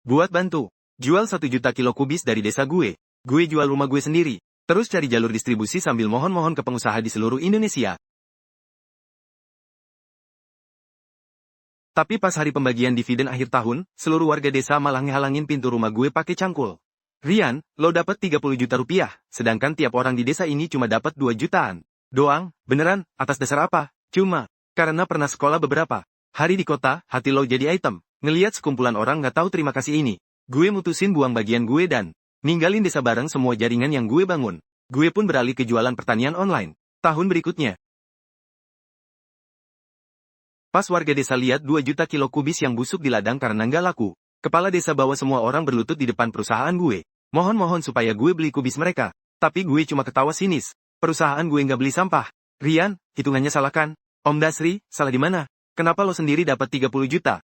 Buat bantu. Jual 1 juta kilo kubis dari desa gue. Gue jual rumah gue sendiri. Terus cari jalur distribusi sambil mohon-mohon ke pengusaha di seluruh Indonesia. Tapi pas hari pembagian dividen akhir tahun, seluruh warga desa malah ngehalangin pintu rumah gue pakai cangkul. Rian, lo dapat 30 juta rupiah, sedangkan tiap orang di desa ini cuma dapat 2 jutaan. Doang, beneran, atas dasar apa? Cuma, karena pernah sekolah beberapa hari di kota, hati lo jadi item. Ngeliat sekumpulan orang nggak tahu terima kasih ini. Gue mutusin buang bagian gue dan ninggalin desa bareng semua jaringan yang gue bangun. Gue pun beralih ke jualan pertanian online. Tahun berikutnya, pas warga desa lihat 2 juta kilo kubis yang busuk di ladang karena nggak laku, kepala desa bawa semua orang berlutut di depan perusahaan gue. Mohon-mohon supaya gue beli kubis mereka. Tapi gue cuma ketawa sinis. Perusahaan gue nggak beli sampah. Rian, hitungannya salah kan? Om Dasri, salah di mana? Kenapa lo sendiri dapat 30 juta?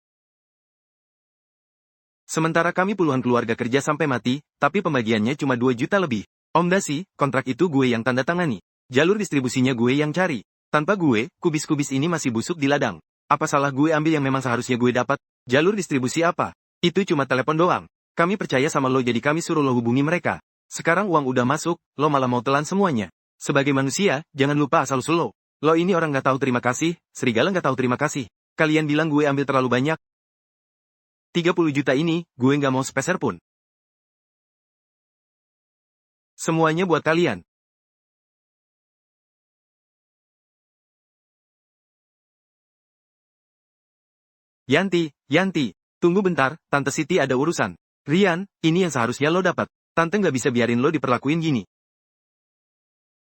Sementara kami puluhan keluarga kerja sampai mati, tapi pembagiannya cuma 2 juta lebih. Om Dasi, kontrak itu gue yang tanda tangani. Jalur distribusinya gue yang cari. Tanpa gue, kubis-kubis ini masih busuk di ladang. Apa salah gue ambil yang memang seharusnya gue dapat? Jalur distribusi apa? Itu cuma telepon doang. Kami percaya sama lo jadi kami suruh lo hubungi mereka. Sekarang uang udah masuk, lo malah mau telan semuanya. Sebagai manusia, jangan lupa asal-usul lo. Lo ini orang nggak tahu terima kasih, serigala nggak tahu terima kasih. Kalian bilang gue ambil terlalu banyak. 30 juta ini, gue nggak mau sepeser pun. Semuanya buat kalian. Yanti, tunggu bentar, Tante Siti ada urusan. Rian, ini yang seharusnya lo dapat. Tante nggak bisa biarin lo diperlakuin gini.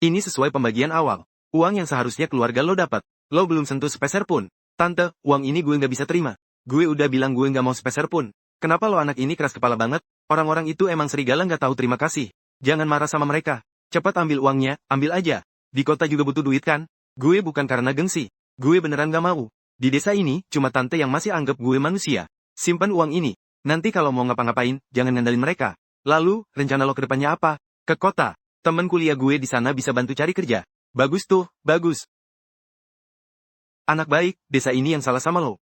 Ini sesuai pembagian awal. Uang yang seharusnya keluarga lo dapat. Lo belum sentuh sepeser pun. Tante, uang ini gue nggak bisa terima. Gue udah bilang gue nggak mau sepeser pun. Kenapa lo anak ini keras kepala banget? Orang-orang itu emang serigala nggak tahu terima kasih. Jangan marah sama mereka. Cepat ambil uangnya, ambil aja. Di kota juga butuh duit kan? Gue bukan karena gengsi. Gue beneran gak mau. Di desa ini, cuma tante yang masih anggap gue manusia. Simpan uang ini. Nanti kalau mau ngapa-ngapain, jangan ngandalin mereka. Lalu, rencana lo ke depannya apa? Ke kota. Temen kuliah gue di sana bisa bantu cari kerja. Bagus tuh, bagus. Anak baik, desa ini yang salah sama lo.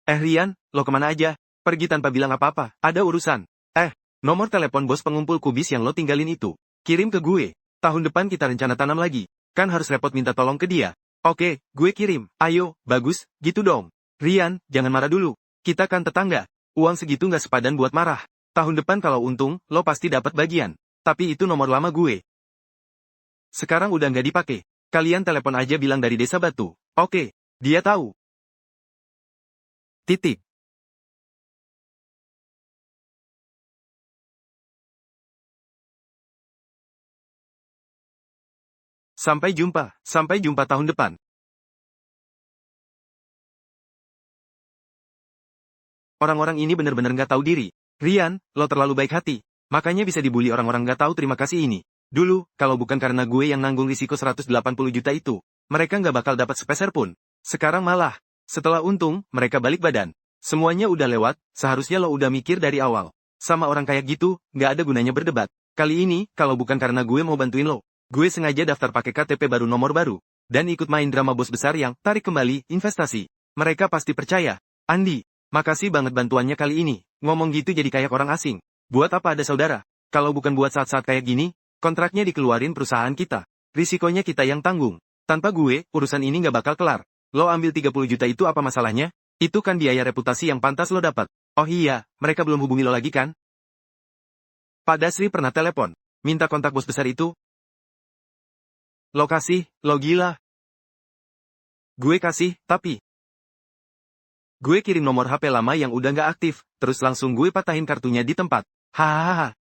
Rian, lo kemana aja? Pergi tanpa bilang apa-apa, ada urusan. Nomor telepon bos pengumpul kubis yang lo tinggalin itu. Kirim ke gue. Tahun depan kita rencana tanam lagi. Kan harus repot minta tolong ke dia. Oke, gue kirim. Ayo, bagus, gitu dong. Rian, jangan marah dulu. Kita kan tetangga. Uang segitu nggak sepadan buat marah. Tahun depan kalau untung, lo pasti dapat bagian. Tapi itu nomor lama gue. Sekarang udah nggak dipakai. Kalian telepon aja bilang dari Desa Batu. Oke, dia tahu. Titik. Sampai jumpa tahun depan. Orang-orang ini bener-bener nggak tahu diri. Rian, lo terlalu baik hati. Makanya bisa dibully orang-orang nggak tahu terima kasih ini. Dulu, kalau bukan karena gue yang nanggung risiko 180 juta itu, mereka nggak bakal dapat sepeser pun. Sekarang malah, setelah untung, mereka balik badan. Semuanya udah lewat, seharusnya lo udah mikir dari awal. Sama orang kayak gitu, nggak ada gunanya berdebat. Kali ini, kalau bukan karena gue mau bantuin lo, gue sengaja daftar pakai KTP baru nomor baru, dan ikut main drama bos besar yang tarik kembali investasi. Mereka pasti percaya. Andi, makasih banget bantuannya kali ini. Ngomong gitu jadi kayak orang asing. Buat apa ada saudara? Kalau bukan buat saat-saat kayak gini, kontraknya dikeluarin perusahaan kita. Risikonya kita yang tanggung. Tanpa gue, urusan ini nggak bakal kelar. Lo ambil 30 juta itu apa masalahnya? Itu kan biaya reputasi yang pantas lo dapat. Oh iya, mereka belum hubungi lo lagi kan? Pak Dasri pernah telepon. Minta kontak bos besar itu. Lo kasih, lo gila. Gue kasih, tapi gue kirim nomor HP lama yang udah nggak aktif, terus langsung gue patahin kartunya di tempat. Hahaha.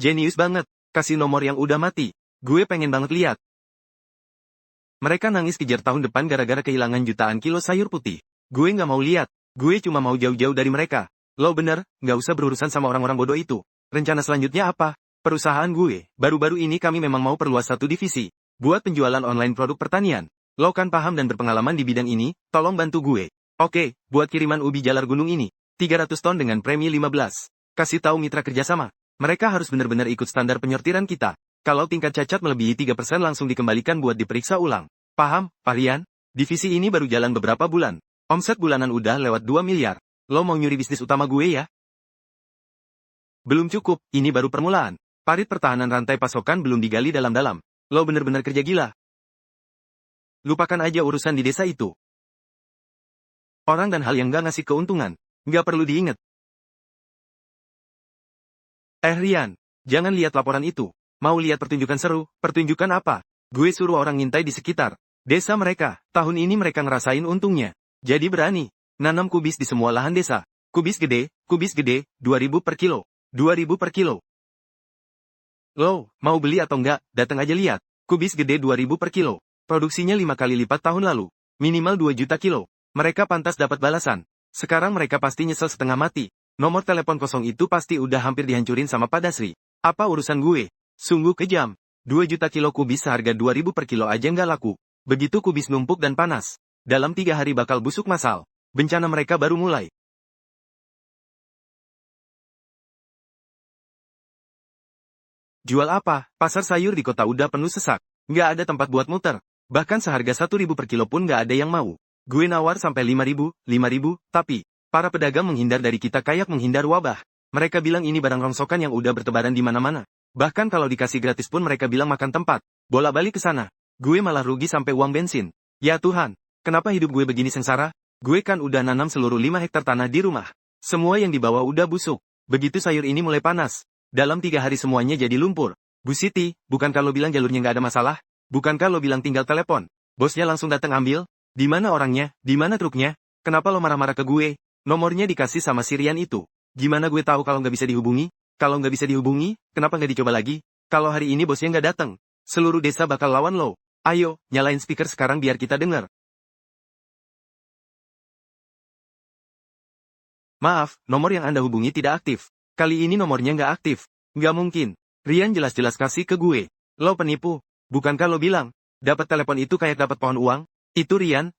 Jenius banget, kasih nomor yang udah mati. Gue pengen banget lihat. Mereka nangis kejar tahun depan gara-gara kehilangan jutaan kilo sayur putih. Gue nggak mau lihat. Gue cuma mau jauh-jauh dari mereka. Lo bener, nggak usah berurusan sama orang-orang bodoh itu. Rencana selanjutnya apa? Perusahaan gue, baru-baru ini kami memang mau perluas satu divisi. Buat penjualan online produk pertanian. Lo kan paham dan berpengalaman di bidang ini, tolong bantu gue. Oke, buat kiriman ubi jalar gunung ini. 300 ton dengan premi 15. Kasih tahu mitra kerjasama. Mereka harus benar-benar ikut standar penyortiran kita. Kalau tingkat cacat melebihi 3% langsung dikembalikan buat diperiksa ulang. Paham, Pak Rian? Divisi ini baru jalan beberapa bulan. Omset bulanan udah lewat 2 miliar. Lo mau nyuri bisnis utama gue ya? Belum cukup, ini baru permulaan. Parit pertahanan rantai pasokan belum digali dalam-dalam. Lo bener-bener kerja gila. Lupakan aja urusan di desa itu. Orang dan hal yang gak ngasih keuntungan. Gak perlu diinget. Rian, jangan lihat laporan itu. Mau lihat pertunjukan seru? Pertunjukan apa? Gue suruh orang ngintai di sekitar desa mereka. Tahun ini mereka ngerasain untungnya. Jadi berani. Nanam kubis di semua lahan desa. Kubis gede, 2.000 per kilo. 2.000 per kilo. Lo, mau beli atau enggak? Datang aja lihat. Kubis gede 2.000 per kilo. Produksinya 5 kali lipat tahun lalu. Minimal 2 juta kilo. Mereka pantas dapat balasan. Sekarang mereka pasti nyesel setengah mati. Nomor telepon kosong itu pasti udah hampir dihancurin sama Pak Dasri. Apa urusan gue? Sungguh kejam. 2 juta kilo kubis seharga 2.000 per kilo aja nggak laku. Begitu kubis numpuk dan panas. Dalam 3 hari bakal busuk massal. Bencana mereka baru mulai. Jual apa? Pasar sayur di kota udah penuh sesak. Nggak ada tempat buat muter. Bahkan seharga 1.000 per kilo pun nggak ada yang mau. Gue nawar sampai 5.000, tapi para pedagang menghindar dari kita kayak menghindar wabah. Mereka bilang ini barang rongsokan yang udah bertebaran di mana-mana. Bahkan kalau dikasih gratis pun mereka bilang makan tempat. Bola-balik ke sana. Gue malah rugi sampai uang bensin. Ya Tuhan, kenapa hidup gue begini sengsara? Gue kan udah nanam seluruh 5 hektar tanah di rumah. Semua yang dibawa udah busuk. Begitu sayur ini mulai panas. Dalam 3 hari semuanya jadi lumpur. Bu Siti, bukankah lo bilang jalurnya nggak ada masalah? Bukankah lo bilang tinggal telepon? Bosnya langsung datang ambil? Di mana orangnya? Di mana truknya? Kenapa lo marah-marah ke gue? Nomornya dikasih sama Sirian itu. Gimana gue tahu kalau nggak bisa dihubungi? Kalau nggak bisa dihubungi, kenapa nggak dicoba lagi? Kalau hari ini bosnya nggak datang, seluruh desa bakal lawan lo. Ayo, nyalain speaker sekarang biar kita dengar. Maaf, nomor yang Anda hubungi tidak aktif. Kali ini nomornya nggak aktif. Nggak mungkin. Rian jelas-jelas kasih ke gue. Lo penipu. Bukankah lo bilang, dapat telepon itu kayak dapat pohon uang? Itu Rian.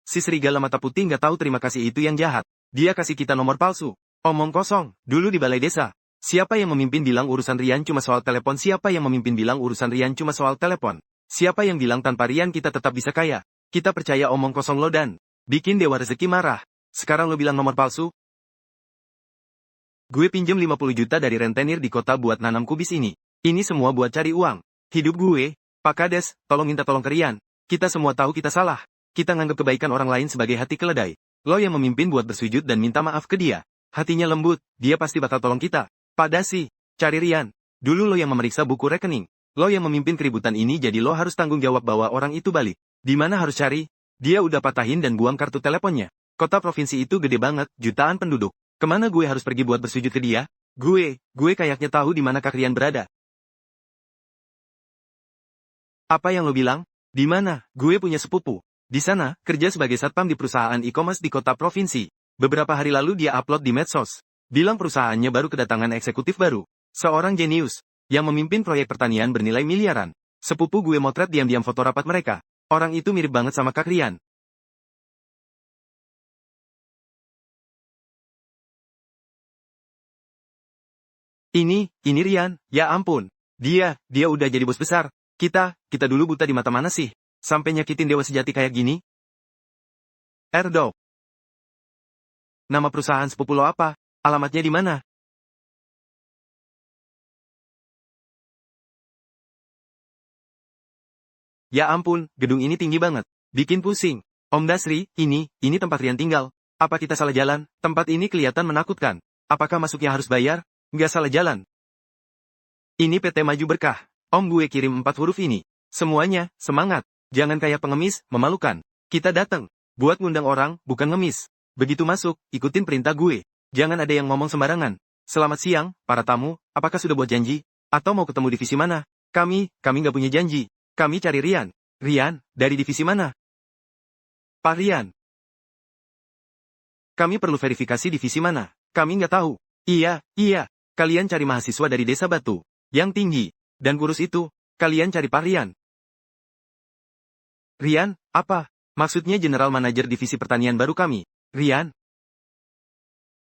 Si serigala mata putih nggak tahu terima kasih itu yang jahat. Dia kasih kita nomor palsu. Omong kosong, dulu di balai desa. Siapa yang memimpin bilang urusan Rian cuma soal telepon? Siapa yang memimpin bilang urusan Rian cuma soal telepon? Siapa yang bilang tanpa Rian kita tetap bisa kaya? Kita percaya omong kosong lo dan bikin Dewa Rezeki marah. Sekarang lo bilang nomor palsu? Gue pinjam 50 juta dari rentenir di kota buat nanam kubis ini. Ini semua buat cari uang. Hidup gue, Pak Kades, tolong minta tolong ke Rian. Kita semua tahu kita salah. Kita nganggap kebaikan orang lain sebagai hati keledai. Lo yang memimpin buat bersujud dan minta maaf ke dia. Hatinya lembut, dia pasti bakal tolong kita. Pak Dasi, cari Rian. Dulu lo yang memeriksa buku rekening. Lo yang memimpin keributan ini jadi lo harus tanggung jawab bawa orang itu balik. Di mana harus cari? Dia udah patahin dan buang kartu teleponnya. Kota provinsi itu gede banget, jutaan penduduk. Kemana gue harus pergi buat bersujud ke dia? Gue kayaknya tahu di mana Kak Rian berada. Apa yang lo bilang? Di mana? Gue punya sepupu. Di sana, kerja sebagai satpam di perusahaan e-commerce di kota provinsi. Beberapa hari lalu dia upload di medsos. Bilang perusahaannya baru kedatangan eksekutif baru. Seorang jenius. Yang memimpin proyek pertanian bernilai miliaran. Sepupu gue motret diam-diam foto rapat mereka. Orang itu mirip banget sama Kak Rian. Ini Rian, ya ampun. Dia udah jadi bos besar. Kita dulu buta di mata mana sih? Sampai nyakitin dewa sejati kayak gini? Erdo. Nama perusahaan sepupu lo apa? Alamatnya di mana? Ya ampun, gedung ini tinggi banget. Bikin pusing. Om Dasri, ini tempat Rian tinggal. Apa kita salah jalan? Tempat ini kelihatan menakutkan. Apakah masuknya harus bayar? Nggak salah jalan. Ini PT Maju Berkah. Om gue kirim 4 huruf ini. Semuanya, semangat. Jangan kayak pengemis, memalukan. Kita datang. Buat ngundang orang, bukan ngemis. Begitu masuk, ikutin perintah gue. Jangan ada yang ngomong sembarangan. Selamat siang, para tamu, apakah sudah buat janji? Atau mau ketemu divisi mana? Kami nggak punya janji. Kami cari Rian. Rian, dari divisi mana? Pak Rian. Kami perlu verifikasi divisi mana. Kami nggak tahu. Iya. Kalian cari mahasiswa dari Desa Batu. Yang tinggi. Dan kurus itu. Kalian cari Pak Rian. Rian, apa? Maksudnya General Manager Divisi Pertanian baru kami. Rian?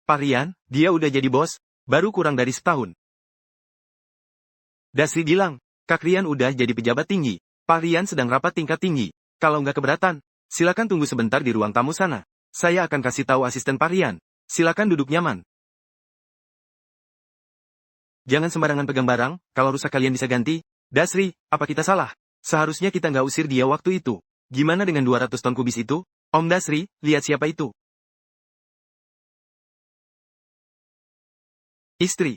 Pak Rian, dia udah jadi bos. Baru kurang dari setahun. Dasri bilang, Kak Rian udah jadi pejabat tinggi. Pak Rian sedang rapat tingkat tinggi. Kalau nggak keberatan, Silakan tunggu sebentar di ruang tamu sana. Saya akan kasih tahu asisten Pak Rian. Silakan duduk nyaman. Jangan sembarangan pegang barang, kalau rusak kalian bisa ganti. Dasri, apa kita salah? Seharusnya kita nggak usir dia waktu itu. Gimana dengan 200 ton kubis itu? Om Dasri, lihat siapa itu. Istri.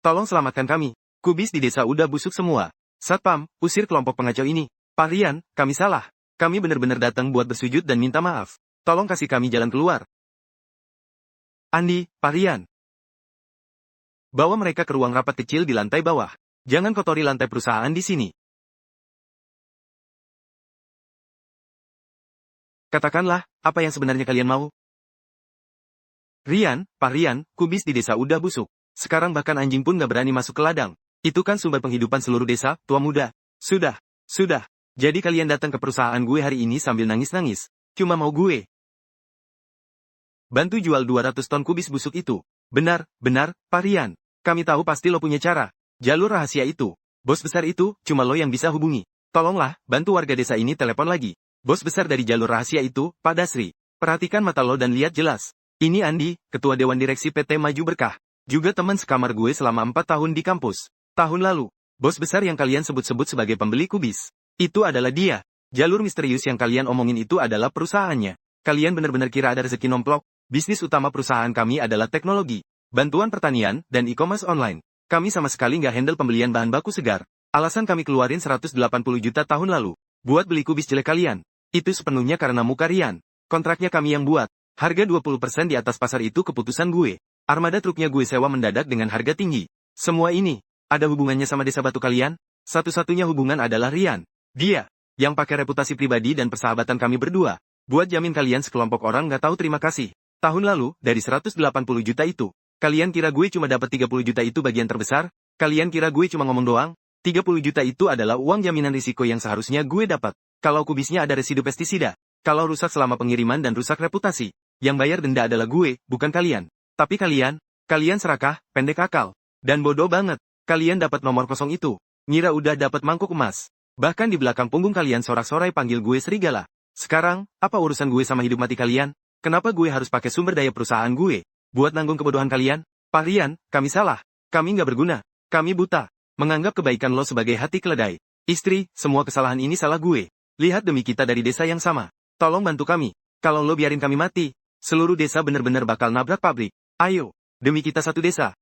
Tolong selamatkan kami. Kubis di desa udah busuk semua. Satpam, usir kelompok pengacau ini. Pak Rian, kami salah. Kami benar-benar datang buat bersujud dan minta maaf. Tolong kasih kami jalan keluar. Andi, Pak Rian. Bawa mereka ke ruang rapat kecil di lantai bawah. Jangan kotori lantai perusahaan di sini. Katakanlah, apa yang sebenarnya kalian mau? Rian, Pak Rian, kubis di desa udah busuk. Sekarang bahkan anjing pun gak berani masuk ke ladang. Itu kan sumber penghidupan seluruh desa, tua muda. Sudah. Jadi kalian datang ke perusahaan gue hari ini sambil nangis-nangis. Cuma mau gue bantu jual 200 ton kubis busuk itu. Benar, Pak Rian. Kami tahu pasti lo punya cara. Jalur rahasia itu. Bos besar itu, cuma lo yang bisa hubungi. Tolonglah, bantu warga desa ini telepon lagi. Bos besar dari jalur rahasia itu, Pak Dasri. Perhatikan mata lo dan lihat jelas. Ini Andi, Ketua Dewan Direksi PT Maju Berkah. Juga teman sekamar gue selama 4 tahun di kampus. Tahun lalu, bos besar yang kalian sebut-sebut sebagai pembeli kubis. Itu adalah dia. Jalur misterius yang kalian omongin itu adalah perusahaannya. Kalian benar-benar kira ada rezeki nomplok? Bisnis utama perusahaan kami adalah teknologi, bantuan pertanian, dan e-commerce online. Kami sama sekali nggak handle pembelian bahan baku segar. Alasan kami keluarin 180 juta tahun lalu. Buat beli kubis jelek kalian. Itu sepenuhnya karena muka Rian. Kontraknya kami yang buat. Harga 20% di atas pasar itu keputusan gue. Armada truknya gue sewa mendadak dengan harga tinggi. Semua ini, ada hubungannya sama desa batu kalian? Satu-satunya hubungan adalah Rian. Dia, yang pakai reputasi pribadi dan persahabatan kami berdua. Buat jamin kalian sekelompok orang nggak tahu terima kasih. Tahun lalu, dari 180 juta itu, kalian kira gue cuma dapat 30 juta itu bagian terbesar? Kalian kira gue cuma ngomong doang? 30 juta itu adalah uang jaminan risiko yang seharusnya gue dapat. Kalau kubisnya ada residu pestisida. Kalau rusak selama pengiriman dan rusak reputasi. Yang bayar denda adalah gue, bukan kalian. Tapi kalian serakah, pendek akal. Dan bodoh banget. Kalian dapat nomor kosong itu. Ngira udah dapat mangkuk emas. Bahkan di belakang punggung kalian sorak-sorai panggil gue serigala. Sekarang, apa urusan gue sama hidup mati kalian? Kenapa gue harus pakai sumber daya perusahaan gue? Buat nanggung kebodohan kalian? Pak Rian, kami salah. Kami nggak berguna. Kami buta. Menganggap kebaikan lo sebagai hati keledai. Istri, semua kesalahan ini salah gue. Lihat demi kita dari desa yang sama. Tolong bantu kami. Kalau lo biarin kami mati, seluruh desa benar-benar bakal nabrak pabrik. Ayo, demi kita satu desa.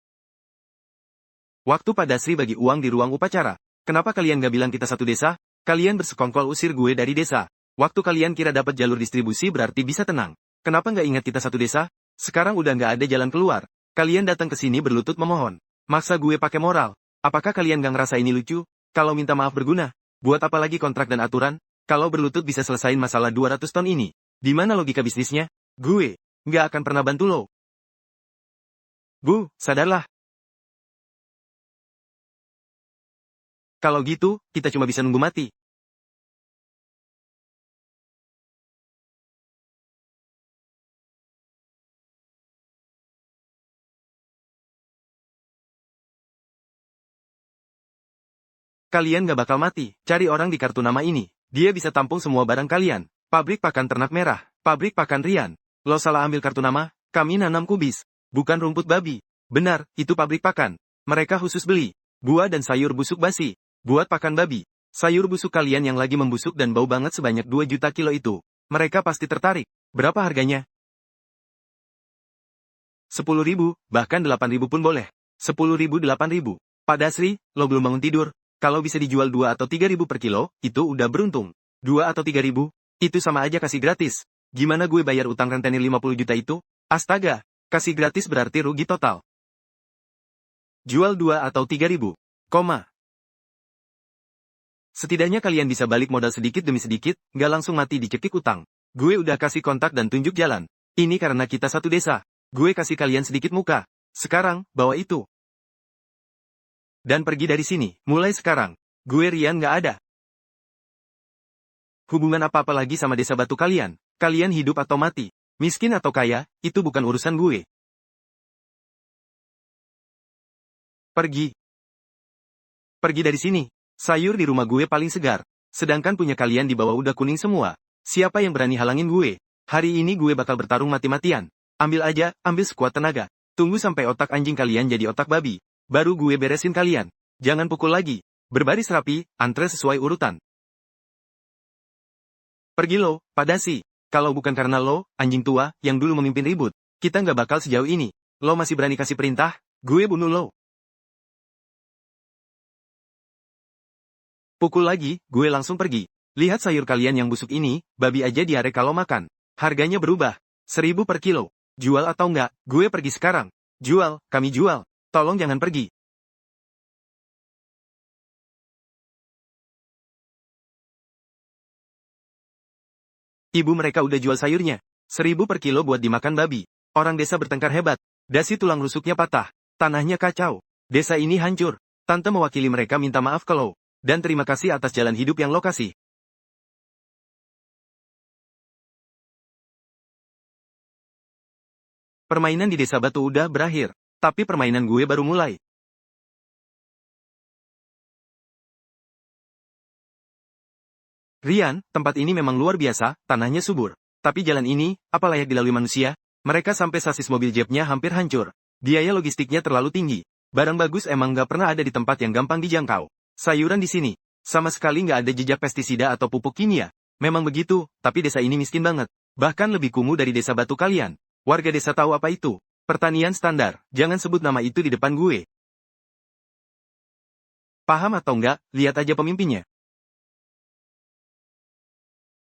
Waktu Pak Dasri bagi uang di ruang upacara. Kenapa kalian gak bilang kita satu desa? Kalian bersekongkol usir gue dari desa. Waktu kalian kira dapat jalur distribusi berarti bisa tenang. Kenapa gak ingat kita satu desa? Sekarang udah gak ada jalan keluar. Kalian datang ke sini berlutut memohon. Maksa gue pakai moral. Apakah kalian gak ngerasa ini lucu? Kalau minta maaf berguna, buat apa lagi kontrak dan aturan? Kalau berlutut bisa selesain masalah 200 ton ini. Di mana logika bisnisnya? Gue nggak akan pernah bantu lo. Bu, sadarlah. Kalau gitu, kita cuma bisa nunggu mati. Kalian gak bakal mati. Cari orang di kartu nama ini. Dia bisa tampung semua barang kalian. Pabrik pakan ternak merah. Pabrik pakan Rian. Lo salah ambil kartu nama? Kami nanam kubis. Bukan rumput babi. Benar, itu pabrik pakan. Mereka khusus beli buah dan sayur busuk basi. Buat pakan babi. Sayur busuk kalian yang lagi membusuk dan bau banget sebanyak 2 juta kilo itu. Mereka pasti tertarik. Berapa harganya? 10.000, bahkan 8.000 pun boleh. 10.000 8.000. Pak Dasri, lo belum bangun tidur. Kalau bisa dijual 2 atau 3.000 per kilo, itu udah beruntung. 2 atau 3.000? Itu sama aja kasih gratis. Gimana gue bayar utang rentenir 50 juta itu? Astaga, kasih gratis berarti rugi total. Jual 2 atau 3.000. Setidaknya kalian bisa balik modal sedikit demi sedikit, nggak langsung mati dicekik utang. Gue udah kasih kontak dan tunjuk jalan. Ini karena kita satu desa. Gue kasih kalian sedikit muka. Sekarang, bawa itu. Dan pergi dari sini, mulai sekarang. Gue Rian nggak ada hubungan apa-apa lagi sama desa batu kalian. Kalian hidup atau mati, miskin atau kaya, itu bukan urusan gue. Pergi. Pergi dari sini. Sayur di rumah gue paling segar. sedangkan punya kalian di bawah udah kuning semua. Siapa yang berani halangin gue? Hari ini gue bakal bertarung mati-matian. Ambil aja, ambil sekuat tenaga. Tunggu sampai otak anjing kalian jadi otak babi. Baru gue beresin kalian. Jangan pukul lagi. Berbaris rapi, antre sesuai urutan. Pergi lo, Padasi. Kalau bukan karena lo, anjing tua, yang dulu memimpin ribut, kita nggak bakal sejauh ini. Lo masih berani kasih perintah? Gue bunuh lo. Pukul lagi, gue langsung pergi. Lihat sayur kalian yang busuk ini, babi aja diare kalau makan. Harganya berubah. 1.000 per kilo. Jual atau enggak, gue pergi sekarang. Jual, kami jual. Tolong jangan pergi. Ibu mereka udah jual sayurnya. 1.000 per kilo buat dimakan babi. Orang desa bertengkar hebat. Dasi tulang rusuknya patah. Tanahnya kacau. Desa ini hancur. Tante mewakili mereka minta maaf ke lo. Dan terima kasih atas jalan hidup yang lo kasih. Permainan di desa batu udah berakhir. Tapi permainan gue baru mulai. Rian, tempat ini memang luar biasa, tanahnya subur. Tapi jalan ini, apa layak dilalui manusia? Mereka sampai sasis mobil jeepnya hampir hancur. Biaya logistiknya terlalu tinggi. Barang bagus emang gak pernah ada di tempat yang gampang dijangkau. Sayuran di sini, sama sekali nggak ada jejak pestisida atau pupuk kimia. Memang begitu, tapi desa ini miskin banget. Bahkan lebih kumuh dari desa batu kalian. Warga desa tahu apa itu? Pertanian standar, jangan sebut nama itu di depan gue. Paham atau enggak, lihat aja pemimpinnya.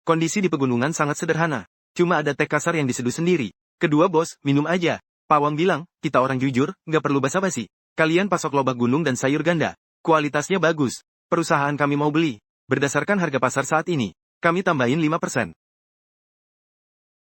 Kondisi di pegunungan sangat sederhana. Cuma ada teh kasar yang diseduh sendiri. Kedua bos, minum aja. Pawang bilang, kita orang jujur, nggak perlu basa-basi. Kalian pasok lobak gunung dan sayur ganda. Kualitasnya bagus. Perusahaan kami mau beli. Berdasarkan harga pasar saat ini, kami tambahin 5%.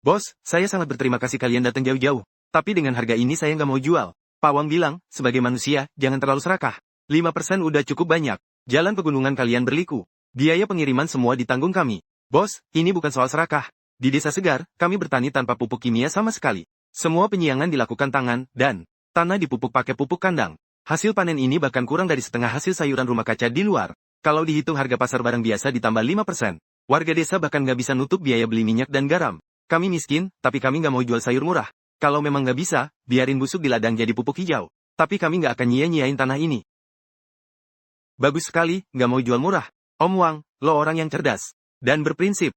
Bos, saya sangat berterima kasih kalian datang jauh-jauh. Tapi dengan harga ini saya nggak mau jual. Pawang bilang, sebagai manusia, jangan terlalu serakah. 5% udah cukup banyak. Jalan pegunungan kalian berliku. Biaya pengiriman semua ditanggung kami. Bos, ini bukan soal serakah. Di desa segar, kami bertani tanpa pupuk kimia sama sekali. Semua penyiangan dilakukan tangan, dan tanah dipupuk pakai pupuk kandang. Hasil panen ini bahkan kurang dari setengah hasil sayuran rumah kaca di luar. Kalau dihitung harga pasar barang biasa ditambah 5%, warga desa bahkan nggak bisa nutup biaya beli minyak dan garam. Kami miskin, tapi kami nggak mau jual sayur murah. Kalau memang nggak bisa, biarin busuk di ladang jadi pupuk hijau. Tapi kami nggak akan nyia-nyiain tanah ini. Bagus sekali, nggak mau jual murah. Om Wang, lo orang yang cerdas dan berprinsip.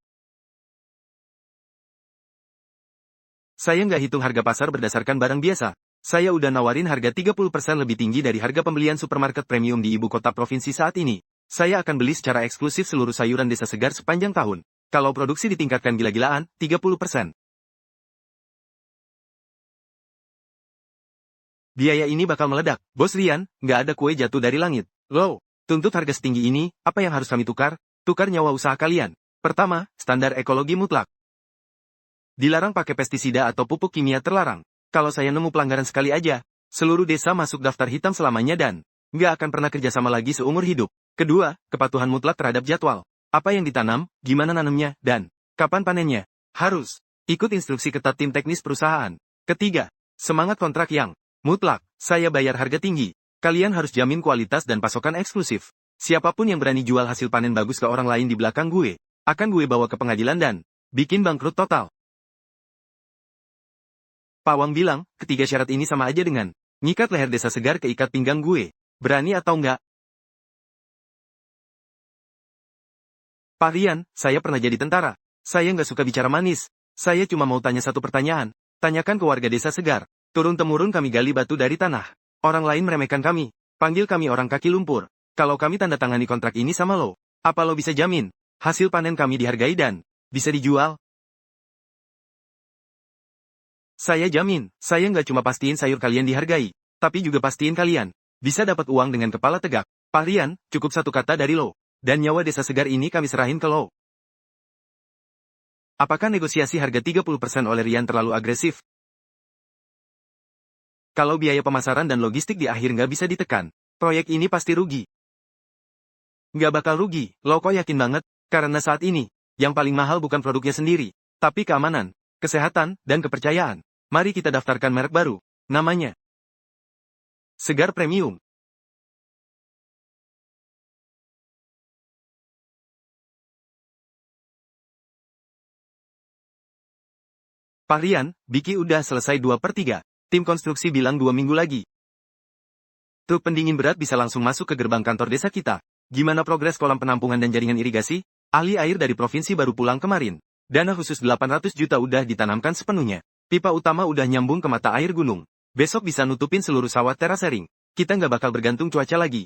Saya nggak hitung harga pasar berdasarkan barang biasa. Saya udah nawarin harga 30% lebih tinggi dari harga pembelian supermarket premium di ibu kota provinsi saat ini. Saya akan beli secara eksklusif seluruh sayuran desa segar sepanjang tahun. Kalau produksi ditingkatkan gila-gilaan, 30%. Biaya ini bakal meledak. Bos Rian, nggak ada kue jatuh dari langit. Loh, tuntut harga setinggi ini, apa yang harus kami tukar? Tukar nyawa usaha kalian. Pertama, standar ekologi mutlak. Dilarang pakai pestisida atau pupuk kimia terlarang. Kalau saya nemu pelanggaran sekali aja, seluruh desa masuk daftar hitam selamanya dan nggak akan pernah kerjasama lagi seumur hidup. Kedua, kepatuhan mutlak terhadap jadwal. Apa yang ditanam, gimana nanamnya, dan kapan panennya. Harus ikut instruksi ketat tim teknis perusahaan. Ketiga, semangat kontrak yang mutlak. Saya bayar harga tinggi. Kalian harus jamin kualitas dan pasokan eksklusif. Siapapun yang berani jual hasil panen bagus ke orang lain di belakang gue, akan gue bawa ke pengadilan dan bikin bangkrut total. Pawang bilang, ketiga syarat ini sama aja dengan ngikat leher desa segar ke ikat pinggang gue. Berani atau enggak? Pak Rian, saya pernah jadi tentara. Saya nggak suka bicara manis. Saya cuma mau tanya satu pertanyaan. Tanyakan ke warga desa segar. Turun-temurun kami gali batu dari tanah. Orang lain meremehkan kami. Panggil kami orang kaki lumpur. Kalau kami tanda tangani kontrak ini sama lo, apa lo bisa jamin hasil panen kami dihargai dan bisa dijual? Saya jamin, saya nggak cuma pastiin sayur kalian dihargai, tapi juga pastiin kalian bisa dapat uang dengan kepala tegak. Pak Rian, cukup satu kata dari lo, dan nyawa desa segar ini kami serahin ke lo. Apakah negosiasi harga 30% oleh Rian terlalu agresif? Kalau biaya pemasaran dan logistik di akhir nggak bisa ditekan, proyek ini pasti rugi. Nggak bakal rugi, lo kok yakin banget? Karena saat ini, yang paling mahal bukan produknya sendiri, tapi keamanan, kesehatan, dan kepercayaan. Mari kita daftarkan merek baru. Namanya Segar Premium. Pak Rian, Biki udah selesai 2/3. Tim konstruksi bilang 2 minggu lagi. Truk pendingin berat bisa langsung masuk ke gerbang kantor desa kita. Gimana progres kolam penampungan dan jaringan irigasi? Ahli air dari provinsi baru pulang kemarin. Dana khusus 800 juta udah ditanamkan sepenuhnya. Pipa utama udah nyambung ke mata air gunung. Besok bisa nutupin seluruh sawah terasering. Kita nggak bakal bergantung cuaca lagi.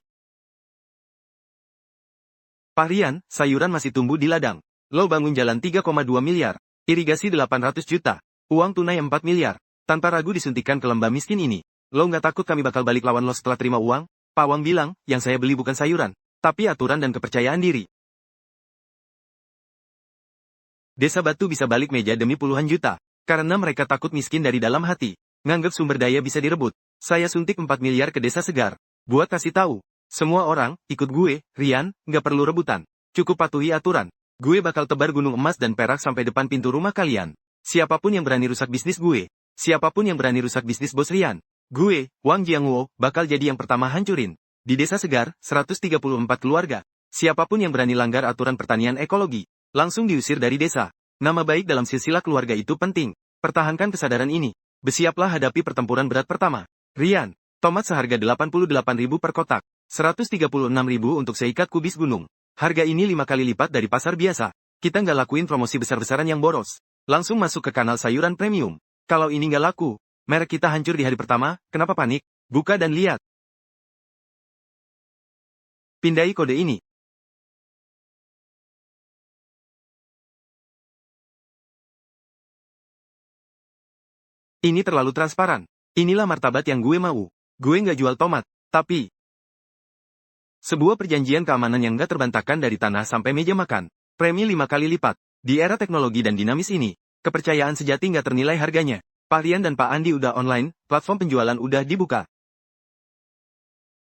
Pak Rian, sayuran masih tumbuh di ladang. Lo bangun jalan 3,2 miliar. Irigasi 800 juta. Uang tunai 4 miliar. Tanpa ragu disuntikan ke lembah miskin ini. Lo nggak takut kami bakal balik lawan lo setelah terima uang? Pak Wang bilang, yang saya beli bukan sayuran, tapi aturan dan kepercayaan diri. Desa Batu bisa balik meja demi puluhan juta. Karena mereka takut miskin dari dalam hati. Nganggap sumber daya bisa direbut. Saya suntik 4 miliar ke desa segar. Buat kasih tahu. Semua orang, ikut gue, Rian, nggak perlu rebutan. Cukup patuhi aturan. Gue bakal tebar gunung emas dan perak sampai depan pintu rumah kalian. Siapapun yang berani rusak bisnis gue. Siapapun yang berani rusak bisnis bos Rian. Gue, Wang Jiangwo, bakal jadi yang pertama hancurin. Di desa segar, 134 keluarga. Siapapun yang berani langgar aturan pertanian ekologi. Langsung diusir dari desa. Nama baik dalam silsilah keluarga itu penting. Pertahankan kesadaran ini. Bersiaplah hadapi pertempuran berat pertama. Rian, tomat seharga 88.000 per kotak. 136.000 untuk seikat kubis gunung. Harga ini 5 kali lipat dari pasar biasa. Kita nggak lakuin promosi besar-besaran yang boros. Langsung masuk ke kanal sayuran premium. Kalau ini nggak laku, merek kita hancur di hari pertama, kenapa panik? Buka dan lihat. Pindai kode ini. Ini terlalu transparan. Inilah martabat yang gue mau. Gue nggak jual tomat, tapi sebuah perjanjian keamanan yang nggak terbantahkan dari tanah sampai meja makan. Premi 5 kali lipat. Di era teknologi dan dinamis ini, kepercayaan sejati nggak ternilai harganya. Pak Rian dan Pak Andi udah online, platform penjualan udah dibuka.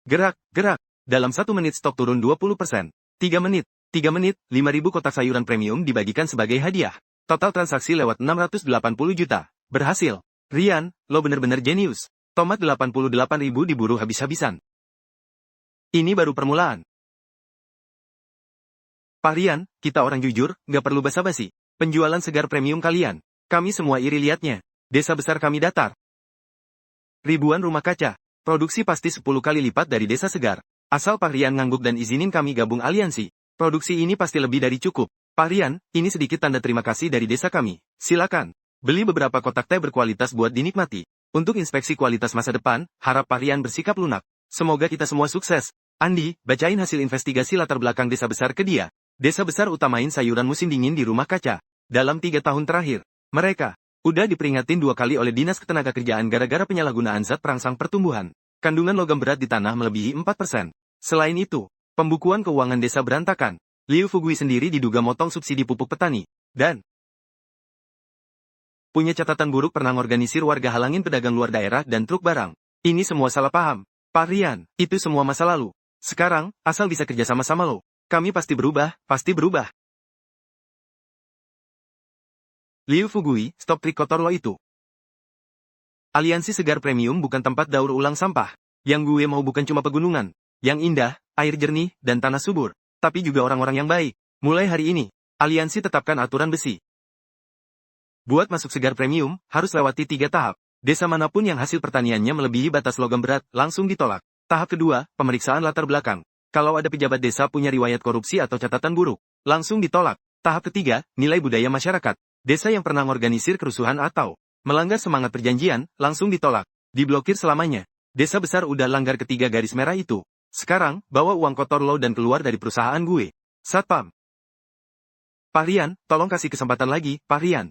Gerak, gerak. Dalam 1 menit stok turun 20%. 3 menit, 5.000 kotak sayuran premium dibagikan sebagai hadiah. Total transaksi lewat 680 juta. Berhasil. Rian, lo bener-bener jenius. Tomat 88.000 diburu habis-habisan. Ini baru permulaan. Pak Rian, kita orang jujur, nggak perlu basa-basi. Penjualan segar premium kalian. Kami semua iri liatnya. Desa besar kami datar. Ribuan rumah kaca. Produksi pasti 10 kali lipat dari desa segar. Asal Pak Rian ngangguk dan izinin kami gabung aliansi. Produksi ini pasti lebih dari cukup. Pak Rian, ini sedikit tanda terima kasih dari desa kami. Silakan. Beli beberapa kotak teh berkualitas buat dinikmati. Untuk inspeksi kualitas masa depan, harap Pak Rian bersikap lunak. Semoga kita semua sukses. Andi, bacain hasil investigasi latar belakang desa besar ke dia. Desa besar utamain sayuran musim dingin di rumah kaca. Dalam 3 tahun terakhir, mereka udah diperingatin 2 kali oleh Dinas Ketenagakerjaan gara-gara penyalahgunaan zat perangsang pertumbuhan. Kandungan logam berat di tanah melebihi 4%. Selain itu, pembukuan keuangan desa berantakan. Liu Fugui sendiri diduga motong subsidi pupuk petani. Dan punya catatan buruk pernah organisir warga halangin pedagang luar daerah dan truk barang. Ini semua salah paham. Pak Rian, itu semua masa lalu. Sekarang, asal bisa kerja sama-sama lo. Kami pasti berubah, pasti berubah. Liu Fugui, stop trik kotor lo itu. Aliansi Segar Premium bukan tempat daur ulang sampah. Yang gue mau bukan cuma pegunungan. Yang indah, air jernih, dan tanah subur. Tapi juga orang-orang yang baik. Mulai hari ini, aliansi tetapkan aturan besi. Buat masuk Segar Premium, harus lewati 3 tahap. Desa manapun yang hasil pertaniannya melebihi batas logam berat, langsung ditolak. Tahap kedua, pemeriksaan latar belakang. Kalau ada pejabat desa punya riwayat korupsi atau catatan buruk, langsung ditolak. Tahap ketiga, nilai budaya masyarakat. Desa yang pernah organisir kerusuhan atau melanggar semangat perjanjian, langsung ditolak. Diblokir selamanya. Desa besar udah langgar ketiga garis merah itu. Sekarang, bawa uang kotor lo dan keluar dari perusahaan gue. Satpam. Pak Rian, tolong kasih kesempatan lagi, Pak Rian.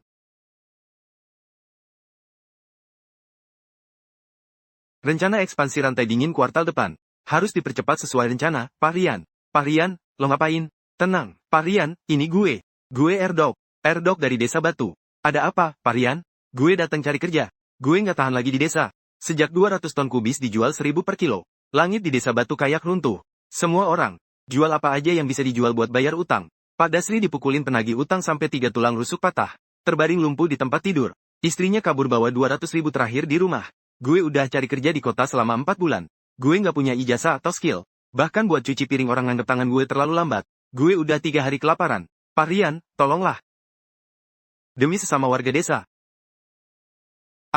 Rencana ekspansi rantai dingin kuartal depan. Harus dipercepat sesuai rencana, Pak Rian. Pak Rian, lo ngapain? Tenang, Pak Rian, ini gue. Gue Erdog. Erdog dari Desa Batu. Ada apa, Pak Rian? Gue datang cari kerja. Gue nggak tahan lagi di desa. Sejak 200 ton kubis dijual 1.000 per kilo. Langit di Desa Batu kayak runtuh. Semua orang. Jual apa aja yang bisa dijual buat bayar utang. Pak Dasri dipukulin penagih utang sampai 3 tulang rusuk patah. Terbaring lumpuh di tempat tidur. Istrinya kabur bawa 200.000 terakhir di rumah. Gue udah cari kerja di kota selama 4 bulan. Gue nggak punya ijazah atau skill. Bahkan buat cuci piring orang nganggep tangan gue terlalu lambat. Gue udah 3 hari kelaparan. Pak Rian, tolonglah. Demi sesama warga desa.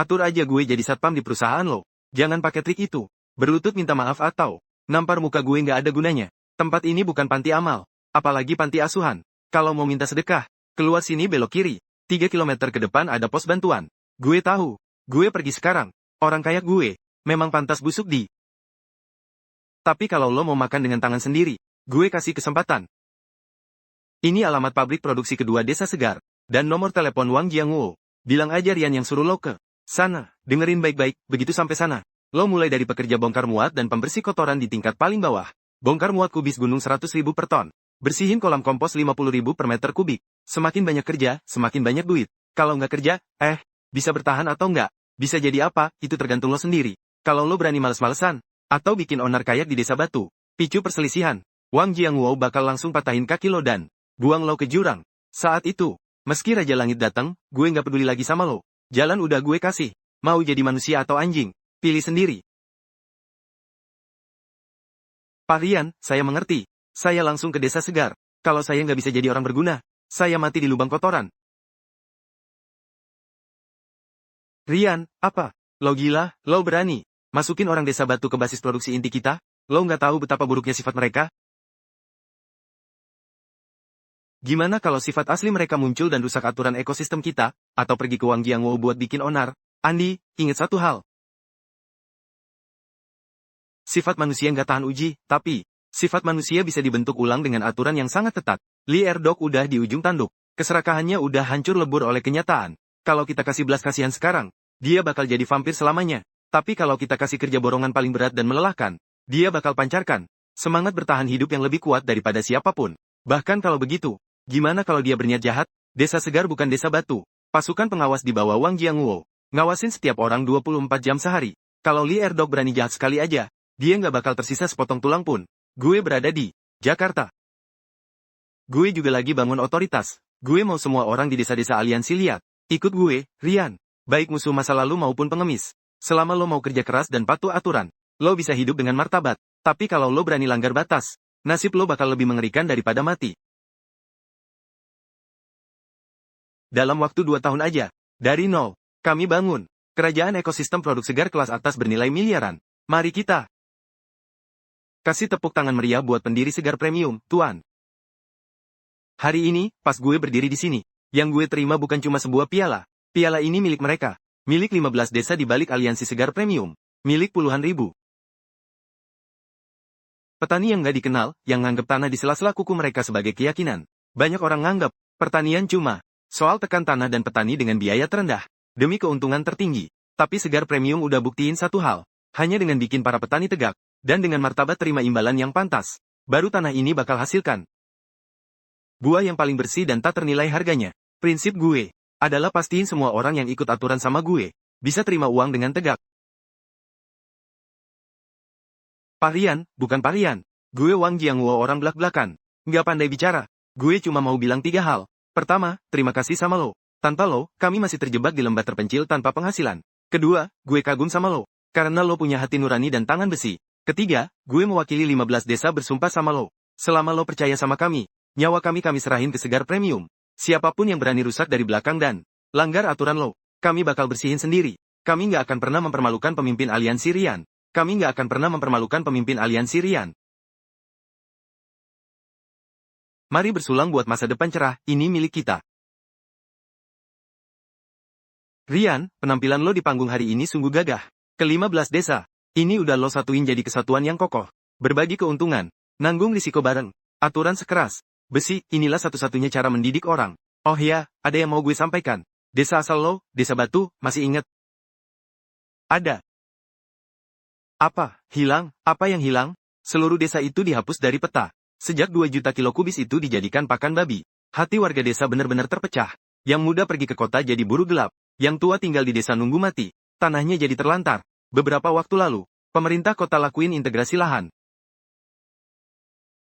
Atur aja gue jadi satpam di perusahaan lo. Jangan pakai trik itu. Berlutut minta maaf atau nampar muka gue nggak ada gunanya. Tempat ini bukan panti amal. Apalagi panti asuhan. Kalau mau minta sedekah, keluar sini belok kiri. 3 kilometer ke depan ada pos bantuan. Gue tahu. Gue pergi sekarang. Orang kayak gue, memang pantas busuk di. Tapi kalau lo mau makan dengan tangan sendiri, gue kasih kesempatan. Ini alamat pabrik produksi kedua Desa Segar. Dan nomor telepon Wang Jiangwo. Bilang aja Rian yang suruh lo ke sana. Dengerin baik-baik, begitu sampai sana. Lo mulai dari pekerja bongkar muat dan pembersih kotoran di tingkat paling bawah. Bongkar muat kubis gunung 100.000 per ton. Bersihin kolam kompos 50.000 per meter kubik. Semakin banyak kerja, semakin banyak duit. Kalau nggak kerja, bisa bertahan atau nggak? Bisa jadi apa, itu tergantung lo sendiri. Kalau lo berani males-malesan, atau bikin onar kayak di Desa Batu, picu perselisihan, Wang Jiangwo bakal langsung patahin kaki lo dan buang lo ke jurang. Saat itu, meski Raja Langit datang, gue nggak peduli lagi sama lo. Jalan udah gue kasih. Mau jadi manusia atau anjing, pilih sendiri. Pak Rian, saya mengerti. Saya langsung ke Desa Segar. Kalau saya nggak bisa jadi orang berguna, saya mati di lubang kotoran. Rian, apa? Lo gila, lo berani? Masukin orang Desa Batu ke basis produksi inti kita? Lo nggak tahu betapa buruknya sifat mereka? Gimana kalau sifat asli mereka muncul dan rusak aturan ekosistem kita, atau pergi ke Wang Jiangwo buat bikin onar? Andi, ingat satu hal. Sifat manusia nggak tahan uji, tapi sifat manusia bisa dibentuk ulang dengan aturan yang sangat ketat. Li Erdok udah di ujung tanduk. Keserakahannya udah hancur lebur oleh kenyataan. Kalau kita kasih belas kasihan sekarang, dia bakal jadi vampir selamanya. Tapi kalau kita kasih kerja borongan paling berat dan melelahkan, dia bakal pancarkan semangat bertahan hidup yang lebih kuat daripada siapapun. Bahkan kalau begitu, gimana kalau dia berniat jahat? Desa Segar bukan Desa Batu. Pasukan pengawas di bawah Wang Jiangwo. Ngawasin setiap orang 24 jam sehari. Kalau Li Erdok berani jahat sekali aja, dia nggak bakal tersisa sepotong tulang pun. Gue berada di Jakarta. Gue juga lagi bangun otoritas. Gue mau semua orang di desa-desa aliansi lihat. Ikut gue, Rian. Baik musuh masa lalu maupun pengemis. Selama lo mau kerja keras dan patuh aturan, lo bisa hidup dengan martabat. Tapi kalau lo berani langgar batas, nasib lo bakal lebih mengerikan daripada mati. Dalam waktu 2 tahun aja, dari nol, kami bangun kerajaan ekosistem produk segar kelas atas bernilai miliaran. Mari kita kasih tepuk tangan meriah buat pendiri Segar Premium, Tuan. Hari ini, pas gue berdiri di sini, yang gue terima bukan cuma sebuah piala. Piala ini milik mereka. Milik 15 desa di balik aliansi Segar Premium. Milik puluhan ribu petani yang nggak dikenal, yang nganggap tanah di sela-sela kuku mereka sebagai keyakinan. Banyak orang nganggap, pertanian cuma soal tekan tanah dan petani dengan biaya terendah, demi keuntungan tertinggi. Tapi Segar Premium udah buktiin satu hal. Hanya dengan bikin para petani tegak, dan dengan martabat terima imbalan yang pantas, baru tanah ini bakal hasilkan buah yang paling bersih dan tak ternilai harganya. Prinsip gue adalah pastiin semua orang yang ikut aturan sama gue bisa terima uang dengan tegak. Pak Rian, bukan Pak Rian. Gue Wang Jiangwo orang belak-belakan. Nggak pandai bicara. Gue cuma mau bilang 3 hal. Pertama, terima kasih sama lo. Tanpa lo, kami masih terjebak di lembah terpencil tanpa penghasilan. Kedua, gue kagum sama lo. Karena lo punya hati nurani dan tangan besi. Ketiga, gue mewakili 15 desa bersumpah sama lo. Selama lo percaya sama kami, nyawa kami serahin ke Segar Premium. Siapapun yang berani rusak dari belakang dan langgar aturan lo, kami bakal bersihin sendiri. Kami nggak akan pernah mempermalukan pemimpin aliansi Rian. Kami nggak akan pernah mempermalukan pemimpin aliansi Rian. Mari bersulang buat masa depan cerah, ini milik kita. Rian, penampilan lo di panggung hari ini sungguh gagah. Ke-15 desa. Ini udah lo satuin jadi kesatuan yang kokoh. Berbagi keuntungan. Nanggung risiko bareng. Aturan sekeras besi, inilah satu-satunya cara mendidik orang. Oh ya, ada yang mau gue sampaikan. Desa asal lo, Desa Batu, masih inget? Ada. Apa? Hilang? Apa yang hilang? Seluruh desa itu dihapus dari peta. Sejak 2 juta kilo kubis itu dijadikan pakan babi. Hati warga desa benar-benar terpecah. Yang muda pergi ke kota jadi buruh gelap. Yang tua tinggal di desa nunggu mati. Tanahnya jadi terlantar. Beberapa waktu lalu, pemerintah kota lakuin integrasi lahan.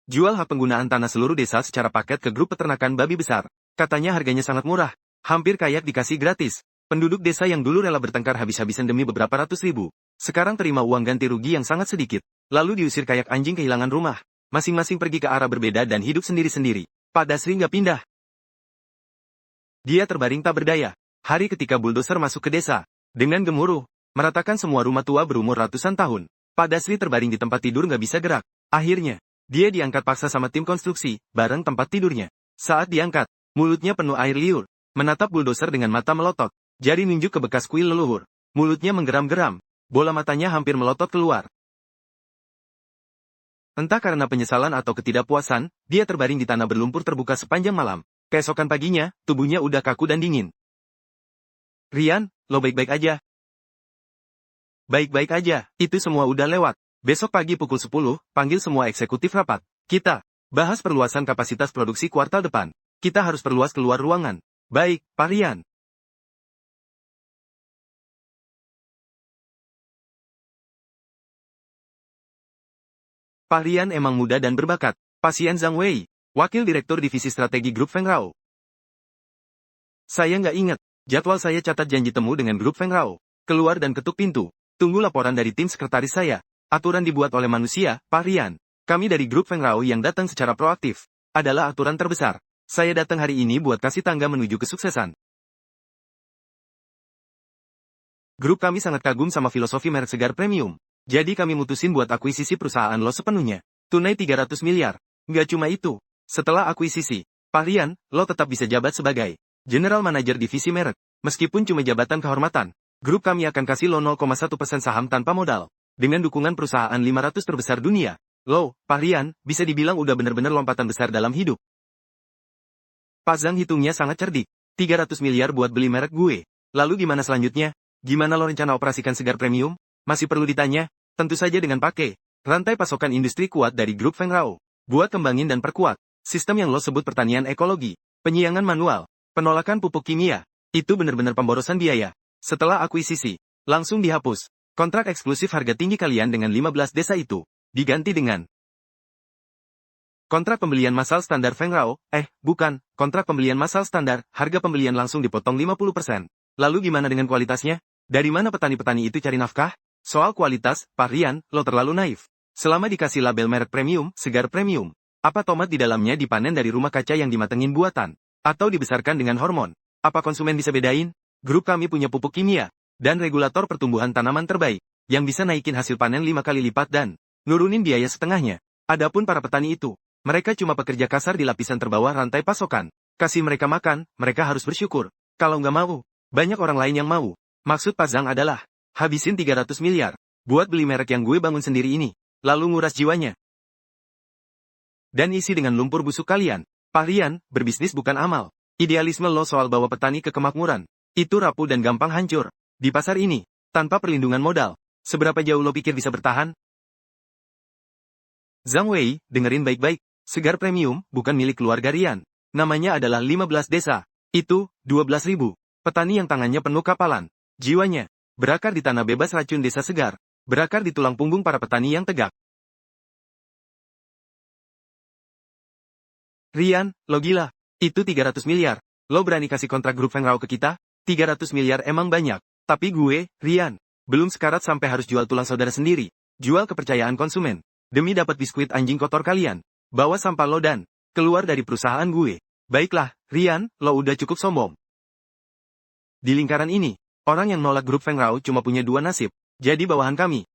Jual hak penggunaan tanah seluruh desa secara paket ke grup peternakan babi besar. Katanya harganya sangat murah. Hampir kayak dikasih gratis. Penduduk desa yang dulu rela bertengkar habis-habisan demi beberapa ratus ribu, sekarang terima uang ganti rugi yang sangat sedikit. Lalu diusir kayak anjing kehilangan rumah. Masing-masing pergi ke arah berbeda dan hidup sendiri-sendiri. Pak Dasri nggak pindah. Dia terbaring tak berdaya. Hari ketika buldoser masuk ke desa, Dengan gemuruh, meratakan semua rumah tua berumur ratusan tahun. Pak Dasri terbaring di tempat tidur nggak bisa gerak. Akhirnya, dia diangkat paksa sama tim konstruksi, bareng tempat tidurnya. Saat diangkat, mulutnya penuh air liur, menatap buldoser dengan mata melotot. Jari nunjuk ke bekas kuil leluhur. Mulutnya menggeram-geram. Bola matanya hampir melotot keluar. Entah karena penyesalan atau ketidakpuasan, dia terbaring di tanah berlumpur terbuka sepanjang malam. Keesokan paginya, tubuhnya udah kaku dan dingin. Rian, lo baik-baik aja? Baik-baik aja, itu semua udah lewat. Besok pagi pukul 10, panggil semua eksekutif rapat. Kita bahas perluasan kapasitas produksi kuartal depan. Kita harus perluas keluar ruangan. Baik, Pak Rian. Pak Rian emang muda dan berbakat. Pasien Zhang Wei, Wakil Direktur Divisi Strategi Grup Feng Rao. Saya nggak ingat. Jadwal saya catat janji temu dengan Grup Feng Rao. Keluar dan ketuk pintu. Tunggu laporan dari tim sekretaris saya. Aturan dibuat oleh manusia, Pak Rian. Kami dari Grup Feng Rao yang datang secara proaktif. Adalah aturan terbesar. Saya datang hari ini buat kasih tangga menuju kesuksesan. Grup kami sangat kagum sama filosofi merek segar premium. Jadi kami mutusin buat akuisisi perusahaan lo sepenuhnya. Tunai 300 miliar. Nggak cuma itu. Setelah akuisisi, Pak Rian, lo tetap bisa jabat sebagai General Manager Divisi Merek. Meskipun cuma jabatan kehormatan, grup kami akan kasih lo 0,1% saham tanpa modal. Dengan dukungan perusahaan 500 terbesar dunia. Lo, Pak Rian, bisa dibilang udah bener-bener lompatan besar dalam hidup. Pak Zhang hitungnya sangat cerdik. 300 miliar buat beli merek gue. Lalu gimana selanjutnya? Gimana lo rencana operasikan segar premium? Masih perlu ditanya? Tentu saja dengan pakai rantai pasokan industri kuat dari Grup Feng Rao. Buat kembangin dan perkuat sistem yang lo sebut pertanian ekologi, penyiangan manual, penolakan pupuk kimia. Itu bener-bener pemborosan biaya. Setelah akuisisi, langsung dihapus. Kontrak eksklusif harga tinggi kalian dengan 15 desa itu diganti dengan kontrak pembelian massal standar Feng Rao. Bukan, kontrak pembelian massal standar, harga pembelian langsung dipotong 50%. Lalu gimana dengan kualitasnya? Dari mana petani-petani itu cari nafkah? Soal kualitas, Pak Rian, lo terlalu naif. Selama dikasih label merek premium, segar premium, apa tomat di dalamnya dipanen dari rumah kaca yang dimatengin buatan? Atau dibesarkan dengan hormon? Apa konsumen bisa bedain? Grup kami punya pupuk kimia dan regulator pertumbuhan tanaman terbaik, yang bisa naikin hasil panen 5 kali lipat dan nurunin biaya setengahnya. Adapun para petani itu, mereka cuma pekerja kasar di lapisan terbawah rantai pasokan. Kasih mereka makan, mereka harus bersyukur. Kalau nggak mau, banyak orang lain yang mau. Maksud Pak Zhang adalah, habisin 300 miliar, buat beli merek yang gue bangun sendiri ini, lalu nguras jiwanya. Dan isi dengan lumpur busuk kalian. Pak Rian, berbisnis bukan amal. Idealisme lo soal bawa petani ke kemakmuran, itu rapuh dan gampang hancur. Di pasar ini, tanpa perlindungan modal, seberapa jauh lo pikir bisa bertahan? Zhang Wei, dengerin baik-baik. Segar premium, bukan milik keluarga Rian. Namanya adalah 15 desa. Itu, 12.000. Petani yang tangannya penuh kapalan. Jiwanya, berakar di tanah bebas racun desa segar. Berakar di tulang punggung para petani yang tegak. Rian, lo gila. Itu 300 miliar. Lo berani kasih kontrak grup Feng Rao ke kita? 300 miliar emang banyak. Tapi gue, Rian, belum sekarat sampai harus jual tulang saudara sendiri. Jual kepercayaan konsumen. Demi dapat biskuit anjing kotor kalian. Bawa sampah lo dan keluar dari perusahaan gue. Baiklah, Rian, lo udah cukup sombong. Di lingkaran ini, orang yang nolak grup Feng Rao cuma punya dua nasib. Jadi bawahan kami.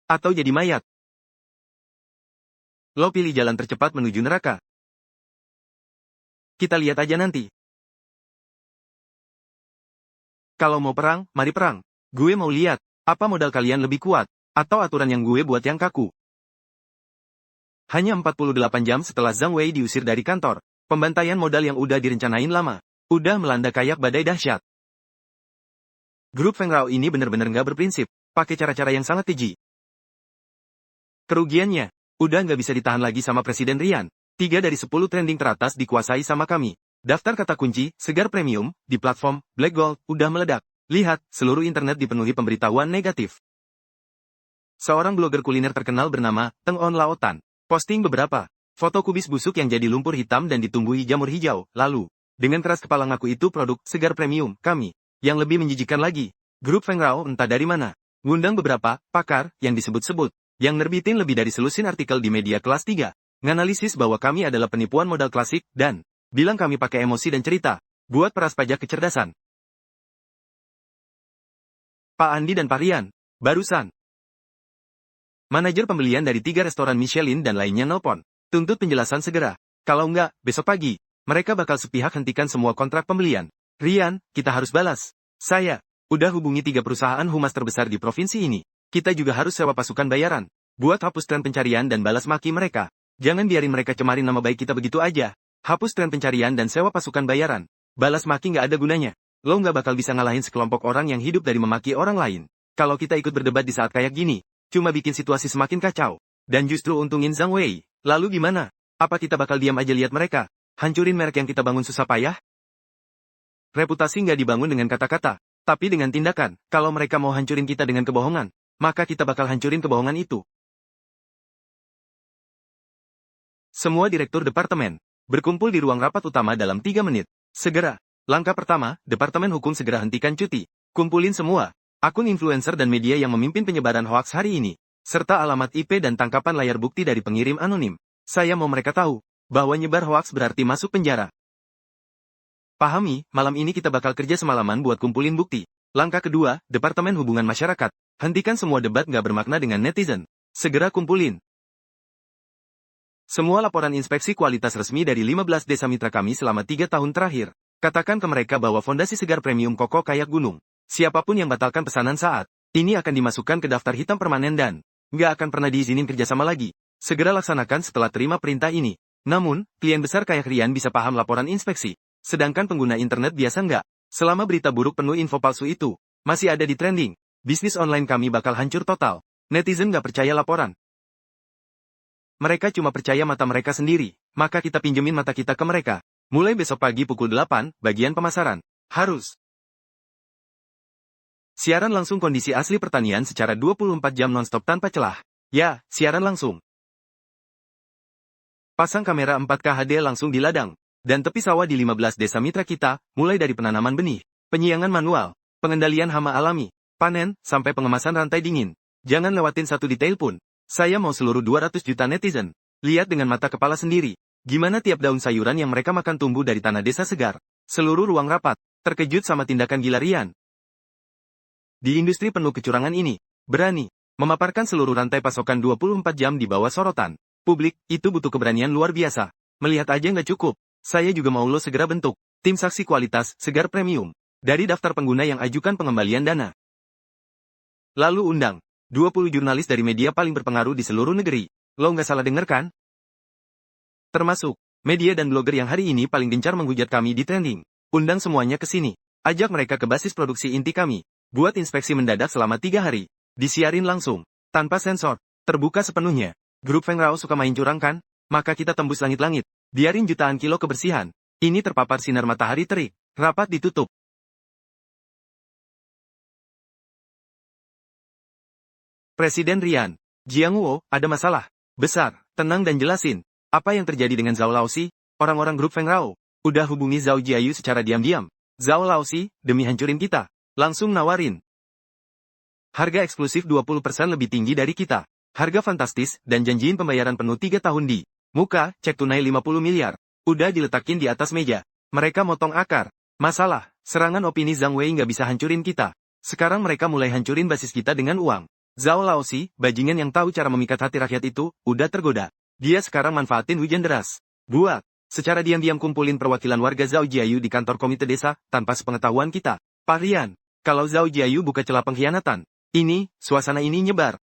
Atau jadi mayat. Lo pilih jalan tercepat menuju neraka. Kita lihat aja nanti. Kalau mau perang, mari perang. Gue mau lihat, apa modal kalian lebih kuat, atau aturan yang gue buat yang kaku. Hanya 48 jam setelah Zhang Wei diusir dari kantor, pembantaian modal yang udah direncanain lama, udah melanda kayak badai dahsyat. Grup Feng Rao ini bener-bener nggak berprinsip, pakai cara-cara yang sangat keji. Kerugiannya, udah nggak bisa ditahan lagi sama Presiden Rian. 3 dari 10 trending teratas dikuasai sama kami. Daftar kata kunci, segar premium, di platform, Black Gold, udah meledak. Lihat, seluruh internet dipenuhi pemberitahuan negatif. Seorang blogger kuliner terkenal bernama Teng On Laotan posting beberapa foto kubis busuk yang jadi lumpur hitam dan ditumbuhi jamur hijau. Lalu, dengan keras kepala ngaku itu produk segar premium kami. Yang lebih menjijikan lagi, grup Feng Rao entah dari mana ngundang beberapa pakar yang disebut-sebut, yang nerbitin lebih dari selusin artikel di media kelas 3, nganalisis bahwa kami adalah penipuan modal klasik dan bilang kami pakai emosi dan cerita buat peras pajak kecerdasan. Pak Andi dan Pak Rian, barusan. Manajer pembelian dari 3 restoran Michelin dan lainnya nelpon. Tuntut penjelasan segera. Kalau enggak, besok pagi, mereka bakal sepihak hentikan semua kontrak pembelian. Rian, kita harus balas. Saya, udah hubungi 3 perusahaan humas terbesar di provinsi ini. Kita juga harus sewa pasukan bayaran. Buat hapus tren pencarian dan balas maki mereka. Jangan biarin mereka cemarin nama baik kita begitu aja. Hapus tren pencarian dan sewa pasukan bayaran. Balas maki nggak ada gunanya. Lo nggak bakal bisa ngalahin sekelompok orang yang hidup dari memaki orang lain. Kalau kita ikut berdebat di saat kayak gini, cuma bikin situasi semakin kacau. Dan justru untungin Zhang Wei. Lalu gimana? Apa kita bakal diam aja lihat mereka hancurin merek yang kita bangun susah payah? Reputasi nggak dibangun dengan kata-kata, tapi dengan tindakan. Kalau mereka mau hancurin kita dengan kebohongan, maka kita bakal hancurin kebohongan itu. Semua direktur departemen berkumpul di ruang rapat utama dalam 3 menit. Segera. Langkah pertama, Departemen Hukum segera hentikan cuti. Kumpulin semua akun influencer dan media yang memimpin penyebaran hoaks hari ini, serta alamat IP dan tangkapan layar bukti dari pengirim anonim. Saya mau mereka tahu bahwa nyebar hoaks berarti masuk penjara. Pahami, malam ini kita bakal kerja semalaman buat kumpulin bukti. Langkah kedua, Departemen Hubungan Masyarakat. Hentikan semua debat nggak bermakna dengan netizen. Segera kumpulin semua laporan inspeksi kualitas resmi dari 15 desa mitra kami selama 3 tahun terakhir. Katakan ke mereka bahwa fondasi segar premium kokoh kayak gunung. Siapapun yang batalkan pesanan saat ini akan dimasukkan ke daftar hitam permanen dan nggak akan pernah diizinin kerjasama lagi. Segera laksanakan setelah terima perintah ini. Namun, klien besar kayak Rian bisa paham laporan inspeksi. Sedangkan pengguna internet biasa nggak. Selama berita buruk penuh info palsu itu masih ada di trending, bisnis online kami bakal hancur total. Netizen nggak percaya laporan. Mereka cuma percaya mata mereka sendiri, maka kita pinjemin mata kita ke mereka. Mulai besok pagi pukul 8, bagian pemasaran. Harus siaran langsung kondisi asli pertanian secara 24 jam nonstop tanpa celah. Ya, siaran langsung. Pasang kamera 4K HD langsung di ladang dan tepi sawah di 15 desa mitra kita, mulai dari penanaman benih, penyiangan manual, pengendalian hama alami, panen, sampai pengemasan rantai dingin. Jangan lewatin satu detail pun. Saya mau seluruh 200 juta netizen lihat dengan mata kepala sendiri gimana tiap daun sayuran yang mereka makan tumbuh dari tanah desa segar. Seluruh ruang rapat terkejut sama tindakan gila Rian. Di industri penuh kecurangan ini, berani memaparkan seluruh rantai pasokan 24 jam di bawah sorotan publik, itu butuh keberanian luar biasa. Melihat aja nggak cukup. Saya juga mau lo segera bentuk tim saksi kualitas segar premium dari daftar pengguna yang ajukan pengembalian dana. Lalu undang 20 jurnalis dari media paling berpengaruh di seluruh negeri. Lo nggak salah denger kan? Termasuk media dan blogger yang hari ini paling gencar menghujat kami di trending. Undang semuanya ke sini. Ajak mereka ke basis produksi inti kami. Buat inspeksi mendadak selama 3 hari. Disiarin langsung, tanpa sensor, terbuka sepenuhnya. Grup Feng Rao suka main curang kan? Maka kita tembus langit-langit. Biarin jutaan kilo kebersihan ini terpapar sinar matahari terik. Rapat ditutup. Presiden Rian, Jiangwo, ada masalah besar. Tenang dan jelasin. Apa yang terjadi dengan Zhao Laoxi? Orang-orang grup Feng Rao udah hubungi Zhao Jiayu secara diam-diam. Zhao Laoxi, demi hancurin kita, langsung nawarin harga eksklusif 20% lebih tinggi dari kita. Harga fantastis, dan janjiin pembayaran penuh 3 tahun di muka, cek tunai 50 miliar. Udah diletakin di atas meja. Mereka motong akar masalah. Serangan opini Zhang Wei nggak bisa hancurin kita. Sekarang mereka mulai hancurin basis kita dengan uang. Zhao Laoxi, bajingan yang tahu cara memikat hati rakyat itu, udah tergoda. Dia sekarang manfaatin hujan deras. Buat secara diam-diam kumpulin perwakilan warga Zhao Jiayu di kantor komite desa, tanpa sepengetahuan kita. Pak Rian, kalau Zhao Jiayu buka celah pengkhianatan, suasana ini nyebar.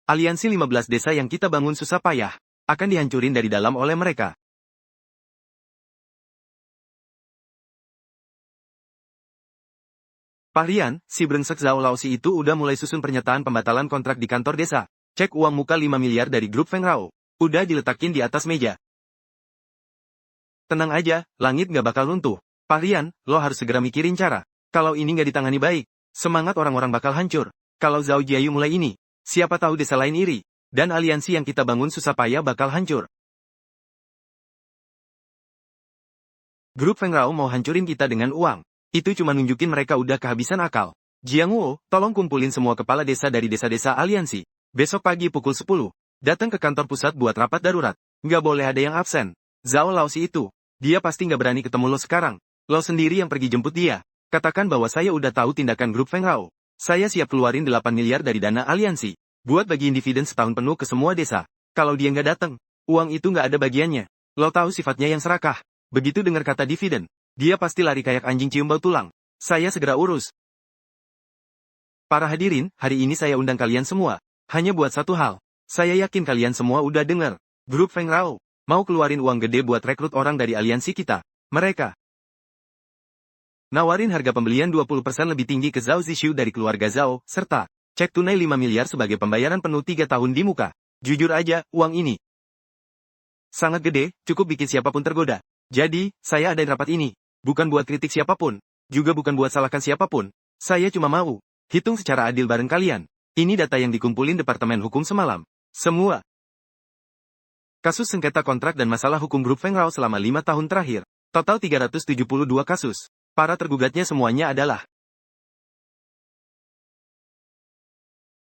Aliansi 15 desa yang kita bangun susah payah akan dihancurin dari dalam oleh mereka. Pak Rian, si brengsek Zhao Laoxi itu udah mulai susun pernyataan pembatalan kontrak di kantor desa. Cek uang muka 5 miliar dari grup Feng Rao. Udah diletakin di atas meja. Tenang aja, langit nggak bakal runtuh. Pak Rian, lo harus segera mikirin cara. Kalau ini nggak ditangani baik, semangat orang-orang bakal hancur. Kalau Zhao Jiayu mulai ini, siapa tahu desa lain iri, dan aliansi yang kita bangun susah payah bakal hancur. Grup Feng Rao mau hancurin kita dengan uang. Itu cuma nunjukin mereka udah kehabisan akal. Jiangwo, tolong kumpulin semua kepala desa dari desa-desa aliansi. Besok pagi pukul 10, datang ke kantor pusat buat rapat darurat. Nggak boleh ada yang absen. Zhao Laoxi itu, dia pasti nggak berani ketemu lo sekarang. Lo sendiri yang pergi jemput dia. Katakan bahwa saya udah tahu tindakan grup Feng Rao. Saya siap keluarin 8 miliar dari dana aliansi. Buat bagiin dividen setahun penuh ke semua desa. Kalau dia nggak datang, uang itu nggak ada bagiannya. Lo tahu sifatnya yang serakah. Begitu dengar kata dividen, dia pasti lari kayak anjing cium bau tulang. Saya segera urus. Para hadirin, hari ini saya undang kalian semua. Hanya buat satu hal. Saya yakin kalian semua udah dengar. Grup Feng Rao mau keluarin uang gede buat rekrut orang dari aliansi kita. Mereka nawarin harga pembelian 20% lebih tinggi ke Zhao Zishu dari keluarga Zhao, serta cek tunai 5 miliar sebagai pembayaran penuh 3 tahun di muka. Jujur aja, uang ini sangat gede, cukup bikin siapapun tergoda. Jadi, saya adain rapat ini. Bukan buat kritik siapapun, juga bukan buat salahkan siapapun. Saya cuma mau hitung secara adil bareng kalian. Ini data yang dikumpulin Departemen Hukum semalam. Semua kasus sengketa kontrak dan masalah hukum grup Feng Rao selama 5 tahun terakhir. Total 372 kasus. Para tergugatnya semuanya adalah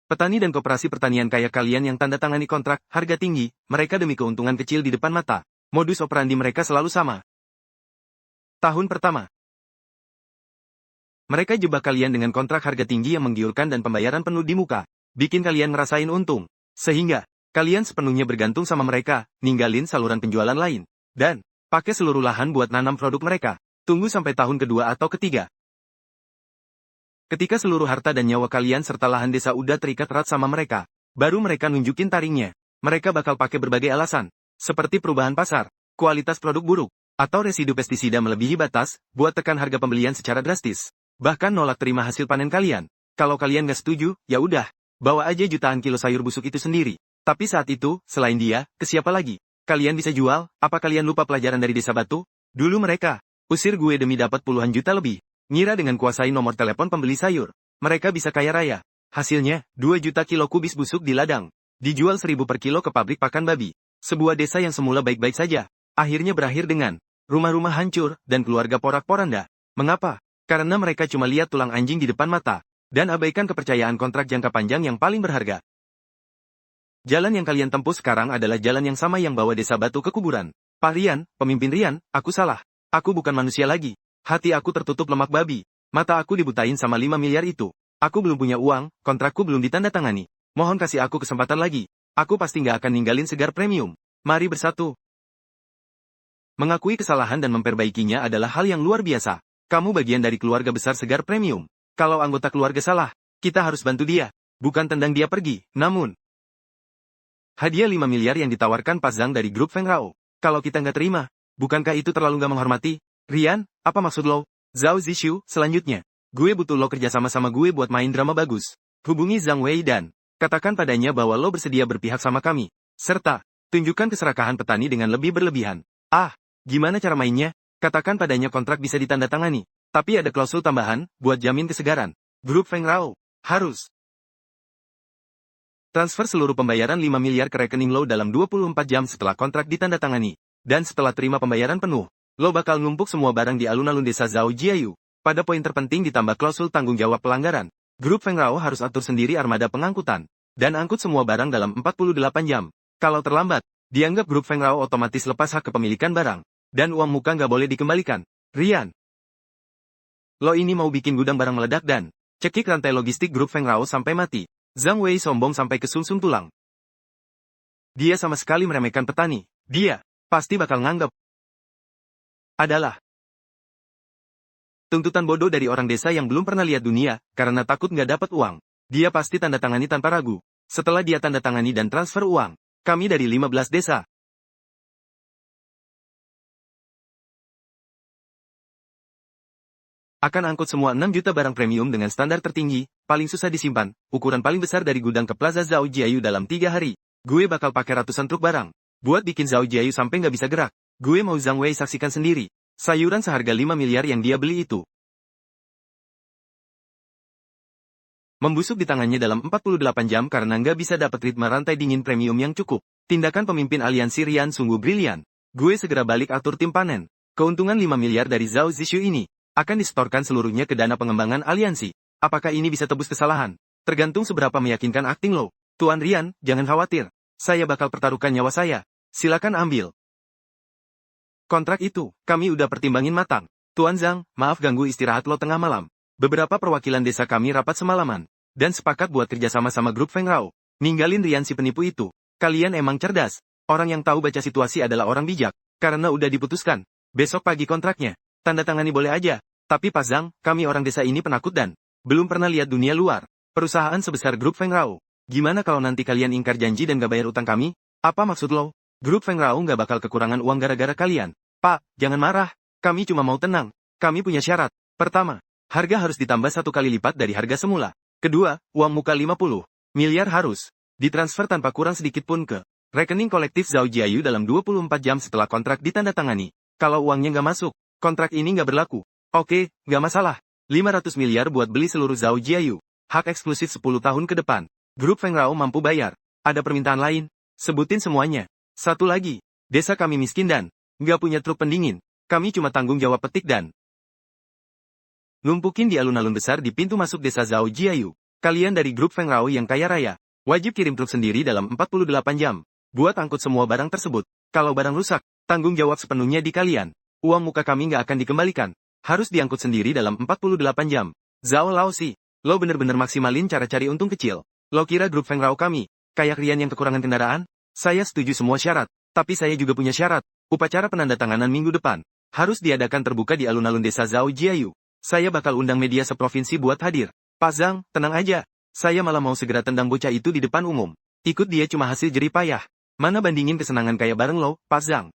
petani dan koperasi pertanian kayak kalian yang tanda tangani kontrak, harga tinggi, mereka demi keuntungan kecil di depan mata. Modus operandi mereka selalu sama. Tahun pertama, mereka jebak kalian dengan kontrak harga tinggi yang menggiurkan dan pembayaran penuh di muka. Bikin kalian ngerasain untung. Sehingga, kalian sepenuhnya bergantung sama mereka, ninggalin saluran penjualan lain. Dan, pakai seluruh lahan buat nanam produk mereka. Tunggu sampai tahun kedua atau ketiga. Ketika seluruh harta dan nyawa kalian serta lahan desa udah terikat erat sama mereka, baru mereka nunjukin taringnya. Mereka bakal pakai berbagai alasan, seperti perubahan pasar, kualitas produk buruk, atau residu pestisida melebihi batas, buat tekan harga pembelian secara drastis. Bahkan nolak terima hasil panen kalian. Kalau kalian gak setuju, ya udah, bawa aja jutaan kilo sayur busuk itu sendiri. Tapi saat itu, selain dia, ke siapa lagi? Kalian bisa jual, apa kalian lupa pelajaran dari Desa Batu? Dulu mereka usir gue demi dapat puluhan juta lebih. Ngira dengan kuasai nomor telepon pembeli sayur, mereka bisa kaya raya. Hasilnya, 2 juta kilo kubis busuk di ladang. Dijual 1.000 per kilo ke pabrik pakan babi. Sebuah desa yang semula baik-baik saja, akhirnya berakhir dengan rumah-rumah hancur dan keluarga porak-poranda. Mengapa? Karena mereka cuma lihat tulang anjing di depan mata, dan abaikan kepercayaan kontrak jangka panjang yang paling berharga. Jalan yang kalian tempuh sekarang adalah jalan yang sama yang bawa Desa Batu ke kuburan. Pak Rian, pemimpin Rian, aku salah. Aku bukan manusia lagi. Hati aku tertutup lemak babi. Mata aku dibutain sama 5 miliar itu. Aku belum punya uang, kontrakku belum ditandatangani. Mohon kasih aku kesempatan lagi. Aku pasti nggak akan ninggalin Segar Premium. Mari bersatu. Mengakui kesalahan dan memperbaikinya adalah hal yang luar biasa. Kamu bagian dari keluarga besar Segar Premium. Kalau anggota keluarga salah, kita harus bantu dia. Bukan tendang dia pergi, namun hadiah 5 miliar yang ditawarkan Pak Zhang dari grup Feng Rao. Kalau kita nggak terima, bukankah itu terlalu nggak menghormati? Rian, apa maksud lo? Zhao Zishu, selanjutnya. Gue butuh lo kerja sama gue buat main drama bagus. Hubungi Zhang Wei dan katakan padanya bahwa lo bersedia berpihak sama kami. Serta, tunjukkan keserakahan petani dengan lebih berlebihan. Gimana cara mainnya? Katakan padanya kontrak bisa ditandatangani. Tapi ada klausul tambahan, buat jamin kesegaran. Grup Feng Rao harus transfer seluruh pembayaran 5 miliar ke rekening lo dalam 24 jam setelah kontrak ditandatangani. Dan setelah terima pembayaran penuh, lo bakal numpuk semua barang di alun-alun desa Zhao Jiayu. Pada poin terpenting ditambah klausul tanggung jawab pelanggaran. Grup Feng Rao harus atur sendiri armada pengangkutan. Dan angkut semua barang dalam 48 jam. Kalau terlambat, dianggap grup Feng Rao otomatis lepas hak kepemilikan barang. Dan uang muka nggak boleh dikembalikan. Rian, lo ini mau bikin gudang barang meledak dan cekik rantai logistik grup Feng Rao sampai mati. Zhang Wei sombong sampai ke sumsum tulang. Dia sama sekali meremehkan petani. Dia pasti bakal nganggap adalah tuntutan bodoh dari orang desa yang belum pernah lihat dunia, karena takut nggak dapat uang. Dia pasti tanda tangani tanpa ragu. Setelah dia tanda tangani dan transfer uang, kami dari 15 desa akan angkut semua 6 juta barang premium dengan standar tertinggi, paling susah disimpan, ukuran paling besar dari gudang ke Plaza Zhao Jiayu dalam 3 hari. Gue bakal pakai ratusan truk barang. Buat bikin Zhao Jiayu sampai nggak bisa gerak. Gue mau Zhang Wei saksikan sendiri. Sayuran seharga 5 miliar yang dia beli itu membusuk di tangannya dalam 48 jam karena nggak bisa dapat ritme rantai dingin premium yang cukup. Tindakan pemimpin aliansi Rian sungguh brilian. Gue segera balik atur tim panen. Keuntungan 5 miliar dari Zhao Zishu ini akan disetorkan seluruhnya ke dana pengembangan aliansi. Apakah ini bisa tebus kesalahan? Tergantung seberapa meyakinkan akting lo. Tuan Rian, jangan khawatir. Saya bakal pertaruhkan nyawa saya. Silakan ambil kontrak itu, kami udah pertimbangin matang. Tuan Zhang, maaf ganggu istirahat lo tengah malam. Beberapa perwakilan desa kami rapat semalaman, dan sepakat buat kerjasama sama grup Feng Rao. Ninggalin Rian si penipu itu. Kalian emang cerdas. Orang yang tahu baca situasi adalah orang bijak, karena udah diputuskan. Besok pagi kontraknya. Tanda tangani boleh aja. Tapi Pak Zhang, kami orang desa ini penakut dan belum pernah lihat dunia luar. Perusahaan sebesar grup Feng Rao. Gimana kalau nanti kalian ingkar janji dan gak bayar utang kami? Apa maksud lo? Grup Feng Rao gak bakal kekurangan uang gara-gara kalian. Pak, jangan marah. Kami cuma mau tenang. Kami punya syarat. Pertama, harga harus ditambah 1 kali lipat dari harga semula. Kedua, uang muka 50 miliar harus ditransfer tanpa kurang sedikit pun ke rekening kolektif Zhao Jiayu dalam 24 jam setelah kontrak ditandatangani. Kalau uangnya nggak masuk, kontrak ini nggak berlaku. Oke, nggak masalah. 500 miliar buat beli seluruh Zhao Jiayu. Hak eksklusif 10 tahun ke depan. Grup Feng Rao mampu bayar. Ada permintaan lain? Sebutin semuanya. Satu lagi. Desa kami miskin dan nggak punya truk pendingin. Kami cuma tanggung jawab petik dan numpukin di alun-alun besar di pintu masuk desa Zhao Jiayu. Kalian dari grup Feng Rao yang kaya raya. Wajib kirim truk sendiri dalam 48 jam. Buat angkut semua barang tersebut. Kalau barang rusak, tanggung jawab sepenuhnya di kalian. Uang muka kami nggak akan dikembalikan. Harus diangkut sendiri dalam 48 jam. Zhao Laosi, lo bener-bener maksimalin cara cari untung kecil. Lo kira grup Feng Rao kami, kayak Rian yang kekurangan kendaraan? Saya setuju semua syarat. Tapi saya juga punya syarat. Upacara penandatanganan minggu depan. Harus diadakan terbuka di alun-alun desa Zhao Jiayu. Saya bakal undang media seprovinsi buat hadir. Pak Zhang, tenang aja. Saya malah mau segera tendang bocah itu di depan umum. Ikut dia cuma hasil jerih payah. Mana bandingin kesenangan kayak bareng lo, Pak Zhang.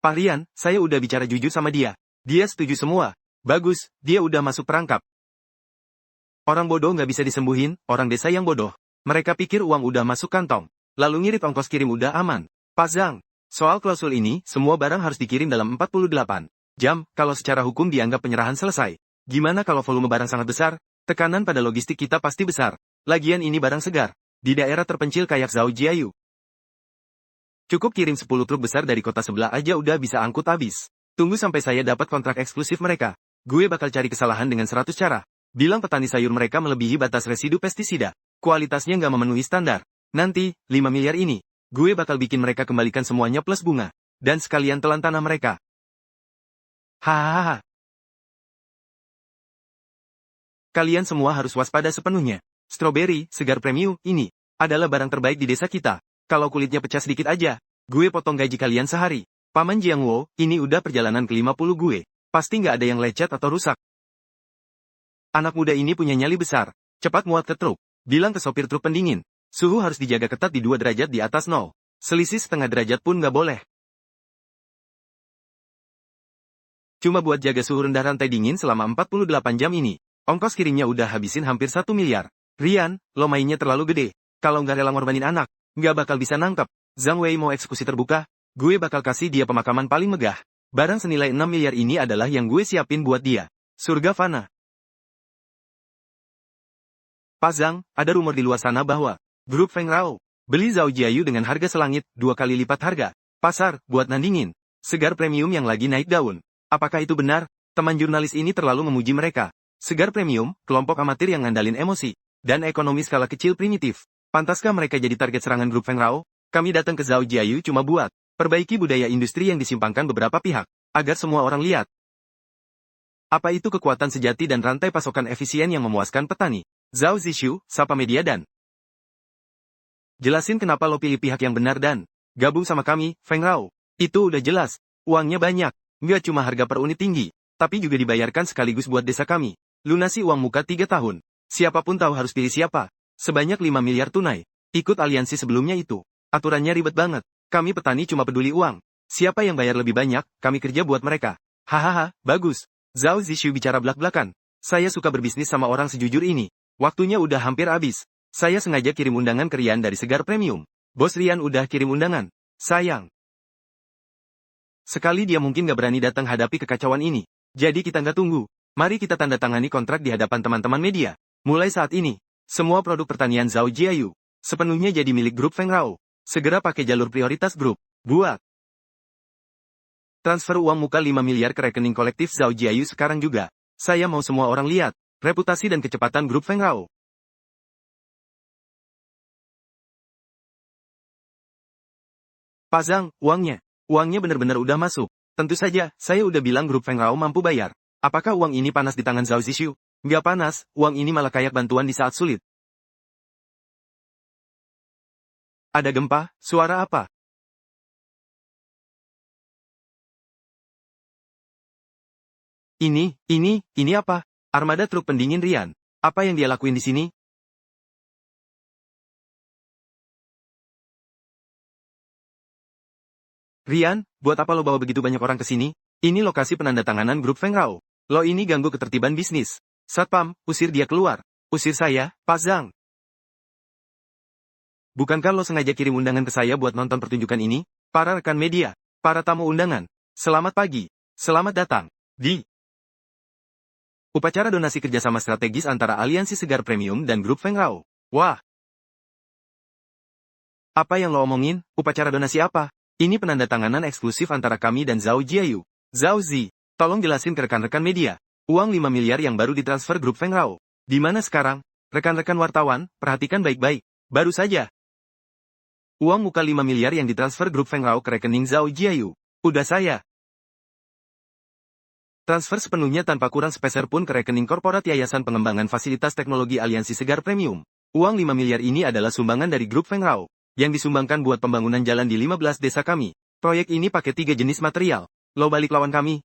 Pak Rian, saya udah bicara jujur sama dia. Dia setuju semua. Bagus, dia udah masuk perangkap. Orang bodoh nggak bisa disembuhin, orang desa yang bodoh. Mereka pikir uang udah masuk kantong. Lalu ngirit ongkos kirim udah aman. Pak Zhang, soal klausul ini, semua barang harus dikirim dalam 48 jam, kalau secara hukum dianggap penyerahan selesai. Gimana kalau volume barang sangat besar? Tekanan pada logistik kita pasti besar. Lagian ini barang segar. Di daerah terpencil kayak Zhao Jiayu. Cukup kirim 10 truk besar dari kota sebelah aja udah bisa angkut habis. Tunggu sampai saya dapat kontrak eksklusif mereka. Gue bakal cari kesalahan dengan 100 cara. Bilang petani sayur mereka melebihi batas residu pestisida. Kualitasnya nggak memenuhi standar. Nanti, 5 miliar ini, gue bakal bikin mereka kembalikan semuanya plus bunga. Dan sekalian telan tanah mereka. Hahaha. Kalian semua harus waspada sepenuhnya. Strawberry, segar premium, ini adalah barang terbaik di desa kita. Kalau kulitnya pecah sedikit aja, gue potong gaji kalian sehari. Paman Jiangwo, ini udah perjalanan ke-50 gue. Pasti nggak ada yang lecet atau rusak. Anak muda ini punya nyali besar. Cepat muat ke truk. Bilang ke sopir truk pendingin. Suhu harus dijaga ketat di 2 derajat di atas 0. Selisih setengah derajat pun nggak boleh. Cuma buat jaga suhu rendah rantai dingin selama 48 jam ini. Ongkos kirimnya udah habisin hampir 1 miliar. Rian, lo mainnya terlalu gede. Kalau nggak rela ngorbanin anak, nggak bakal bisa nangkep. Zhang Wei mau eksekusi terbuka, gue bakal kasih dia pemakaman paling megah. Barang senilai 6 miliar ini adalah yang gue siapin buat dia. Surga fana. Pak Zhang, ada rumor di luar sana bahwa grup Feng Rao beli Zhao Jiayu dengan harga selangit 2 kali lipat harga pasar buat nandingin segar premium yang lagi naik daun. Apakah itu benar? Teman jurnalis ini terlalu memuji mereka. Segar premium, kelompok amatir yang ngandalin emosi dan ekonomi skala kecil primitif. Pantaskah mereka jadi target serangan grup Feng Rao? Kami datang ke Zhao Jiayu cuma buat perbaiki budaya industri yang disimpangkan beberapa pihak, agar semua orang lihat. Apa itu kekuatan sejati dan rantai pasokan efisien yang memuaskan petani? Zhao Zishu, sapa media dan jelasin kenapa lo pilih pihak yang benar dan gabung sama kami, Feng Rao. Itu udah jelas. Uangnya banyak. Nggak cuma harga per unit tinggi, tapi juga dibayarkan sekaligus buat desa kami. Lunasi uang muka 3 tahun. Siapapun tahu harus pilih siapa. Sebanyak 5 miliar tunai. Ikut aliansi sebelumnya itu. Aturannya ribet banget. Kami petani cuma peduli uang. Siapa yang bayar lebih banyak, kami kerja buat mereka. Hahaha, bagus. Zhao Zishu bicara belak-belakan. Saya suka berbisnis sama orang sejujur ini. Waktunya udah hampir habis. Saya sengaja kirim undangan ke Rian dari Segar Premium. Bos Rian udah kirim undangan. Sayang. Sekali dia mungkin gak berani datang hadapi kekacauan ini. Jadi kita nggak tunggu. Mari kita tanda tangani kontrak di hadapan teman-teman media. Mulai saat ini, semua produk pertanian Zhao Jiayu sepenuhnya jadi milik grup Feng Rao. Segera pakai jalur prioritas grup. Buat transfer uang muka 5 miliar ke rekening kolektif Zhao Jiayu sekarang juga. Saya mau semua orang lihat reputasi dan kecepatan grup Feng Rao. Pak Zhang, uangnya. Uangnya benar-benar udah masuk. Tentu saja, saya udah bilang grup Feng Rao mampu bayar. Apakah uang ini panas di tangan Zhao Zishu? Nggak panas, uang ini malah kayak bantuan di saat sulit. Ada gempa, suara apa? Ini apa? Armada truk pendingin Rian. Apa yang dia lakuin di sini? Rian, buat apa lo bawa begitu banyak orang ke sini? Ini lokasi penandatanganan grup Feng Rao. Lo ini ganggu ketertiban bisnis. Satpam, usir dia keluar. Usir saya, Pak Zhang. Bukankah lo sengaja kirim undangan ke saya buat nonton pertunjukan ini? Para rekan media, para tamu undangan. Selamat pagi. Selamat datang. Di upacara donasi kerjasama strategis antara Aliansi Segar Premium dan grup Feng Rao. Wah. Apa yang lo omongin? Upacara donasi apa? Ini penandatanganan eksklusif antara kami dan Zhao Jiayu. Zhao Zi, tolong jelasin ke rekan-rekan media. Uang 5 miliar yang baru ditransfer grup Feng Rao. Di mana sekarang? Rekan-rekan wartawan, perhatikan baik-baik. Baru saja. Uang muka 5 miliar yang ditransfer grup Feng Rao ke rekening Zhao Jiayu. Udah saya. Transfer sepenuhnya tanpa kurang sepeser pun ke rekening korporat Yayasan Pengembangan Fasilitas Teknologi Aliansi Segar Premium. Uang 5 miliar ini adalah sumbangan dari grup Feng Rao yang disumbangkan buat pembangunan jalan di 15 desa kami. Proyek ini pakai 3 jenis material. Lo balik lawan kami.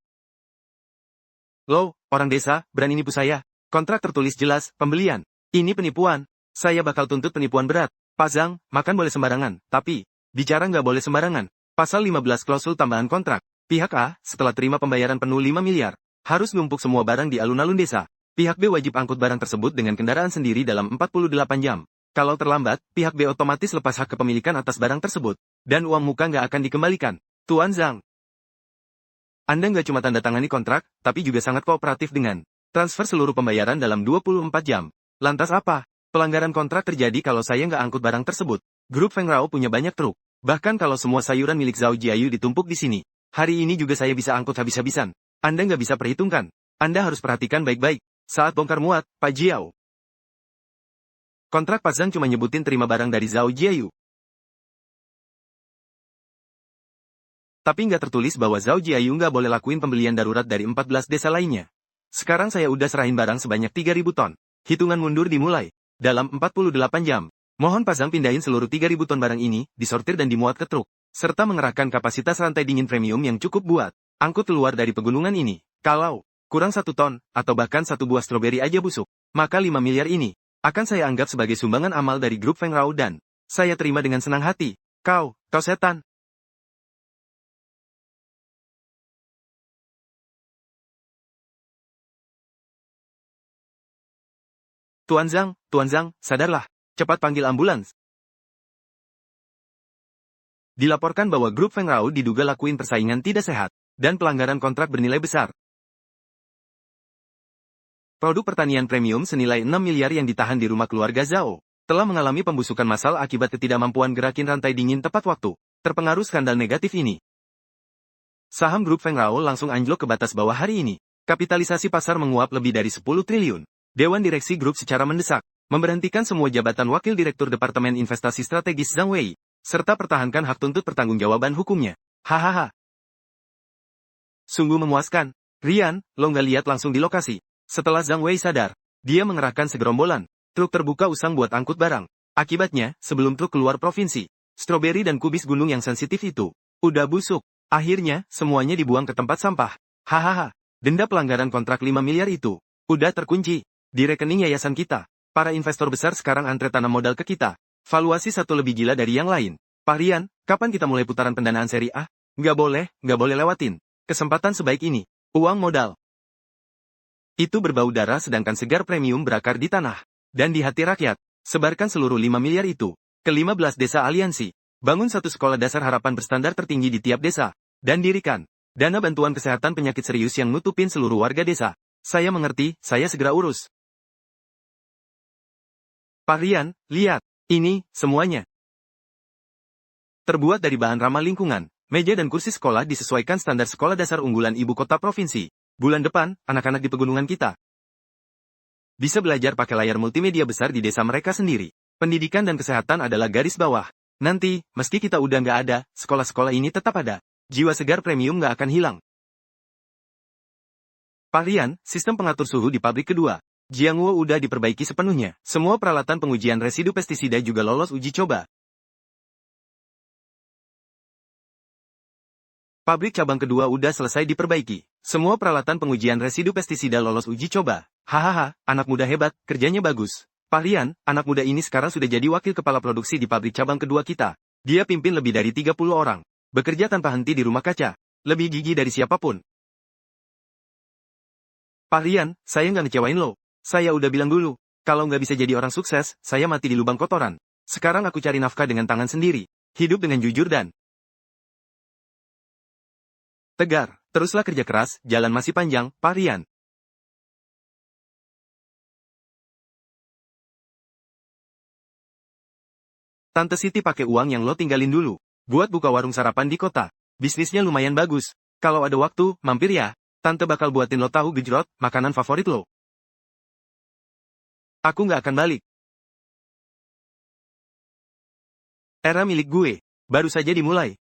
Lo, orang desa, berani nipu saya. Kontrak tertulis jelas, pembelian. Ini penipuan. Saya bakal tuntut penipuan berat. Pak Zhang, makan boleh sembarangan, tapi bicara nggak boleh sembarangan. Pasal 15 klausul tambahan kontrak. Pihak A, setelah terima pembayaran penuh 5 miliar, harus numpuk semua barang di alun-alun desa. Pihak B wajib angkut barang tersebut dengan kendaraan sendiri dalam 48 jam. Kalau terlambat, pihak B otomatis lepas hak kepemilikan atas barang tersebut, dan uang muka nggak akan dikembalikan. Tuan Zhang, Anda nggak cuma tanda tangani kontrak, tapi juga sangat kooperatif dengan transfer seluruh pembayaran dalam 24 jam. Lantas apa? Pelanggaran kontrak terjadi kalau saya nggak angkut barang tersebut. Grup Feng Rao punya banyak truk. Bahkan kalau semua sayuran milik Zhao Jiayu ditumpuk di sini, hari ini juga saya bisa angkut habis-habisan. Anda nggak bisa perhitungkan. Anda harus perhatikan baik-baik. Saat bongkar muat, Pak Jiao. Kontrak Pak Zhang cuma nyebutin terima barang dari Zhao Jiayu. Tapi nggak tertulis bahwa Zhao Jiayu nggak boleh lakuin pembelian darurat dari 14 desa lainnya. Sekarang saya udah serahin barang sebanyak 3.000 ton. Hitungan mundur dimulai. Dalam 48 jam. Mohon Pak Zhang pindahin seluruh 3.000 ton barang ini, disortir dan dimuat ke truk. Serta mengerahkan kapasitas rantai dingin premium yang cukup buat angkut keluar dari pegunungan ini. Kalau kurang 1 ton, atau bahkan 1 buah stroberi aja busuk, maka 5 miliar ini akan saya anggap sebagai sumbangan amal dari grup Feng Rao dan saya terima dengan senang hati. Kau setan. Tuan Zhang, sadarlah. Cepat panggil ambulans. Dilaporkan bahwa grup Feng Rao diduga lakuin persaingan tidak sehat, dan pelanggaran kontrak bernilai besar. Produk pertanian premium senilai 6 miliar yang ditahan di rumah keluarga Zhao telah mengalami pembusukan massal akibat ketidakmampuan gerakin rantai dingin tepat waktu. Terpengaruh skandal negatif ini, saham grup Feng Rao langsung anjlok ke batas bawah hari ini. Kapitalisasi pasar menguap lebih dari 10 triliun. Dewan Direksi Grup secara mendesak memberhentikan semua jabatan Wakil Direktur Departemen Investasi Strategis Zhang Wei, serta pertahankan hak tuntut pertanggungjawaban hukumnya. Hahaha. Sungguh memuaskan. Rian, lo nggak lihat langsung di lokasi. Setelah Zhang Wei sadar, dia mengerahkan segerombolan truk terbuka usang buat angkut barang. Akibatnya, sebelum truk keluar provinsi, stroberi dan kubis gunung yang sensitif itu udah busuk. Akhirnya, semuanya dibuang ke tempat sampah. Hahaha. Denda pelanggaran kontrak 5 miliar itu udah terkunci di rekening yayasan kita. Para investor besar sekarang antre tanam modal ke kita. Valuasi satu lebih gila dari yang lain. Pak Rian, kapan kita mulai putaran pendanaan seri A? Nggak boleh lewatin kesempatan sebaik ini. Uang modal itu berbau darah sedangkan segar premium berakar di tanah dan di hati rakyat. Sebarkan seluruh 5 miliar itu ke 15 desa aliansi. Bangun satu sekolah dasar harapan berstandar tertinggi di tiap desa. Dan dirikan dana bantuan kesehatan penyakit serius yang nutupin seluruh warga desa. Saya mengerti, saya segera urus. Pak Rian, lihat. Ini, semuanya terbuat dari bahan ramah lingkungan. Meja dan kursi sekolah disesuaikan standar sekolah dasar unggulan ibu kota provinsi. Bulan depan, anak-anak di pegunungan kita bisa belajar pakai layar multimedia besar di desa mereka sendiri. Pendidikan dan kesehatan adalah garis bawah. Nanti, meski kita udah nggak ada, sekolah-sekolah ini tetap ada. Jiwa segar premium nggak akan hilang. Pak Rian, sistem pengatur suhu di pabrik kedua. Jiangwo udah diperbaiki sepenuhnya. Semua peralatan pengujian residu pestisida juga lolos uji coba. Pabrik cabang kedua udah selesai diperbaiki. Semua peralatan pengujian residu pestisida lolos uji coba. Hahaha, anak muda hebat, kerjanya bagus. Pak Rian, anak muda ini sekarang sudah jadi wakil kepala produksi di pabrik cabang kedua kita. Dia pimpin lebih dari 30 orang. Bekerja tanpa henti di rumah kaca. Lebih gigih dari siapapun. Pak Rian, saya nggak ngecewain lo. Saya udah bilang dulu, kalau nggak bisa jadi orang sukses, saya mati di lubang kotoran. Sekarang aku cari nafkah dengan tangan sendiri. Hidup dengan jujur dan tegar. Teruslah kerja keras, jalan masih panjang, Pak Rian. Tante Siti pakai uang yang lo tinggalin dulu. Buat buka warung sarapan di kota. Bisnisnya lumayan bagus. Kalau ada waktu, mampir ya. Tante bakal buatin lo tahu gejrot, makanan favorit lo. Aku nggak akan balik. Era milik gue. Baru saja dimulai.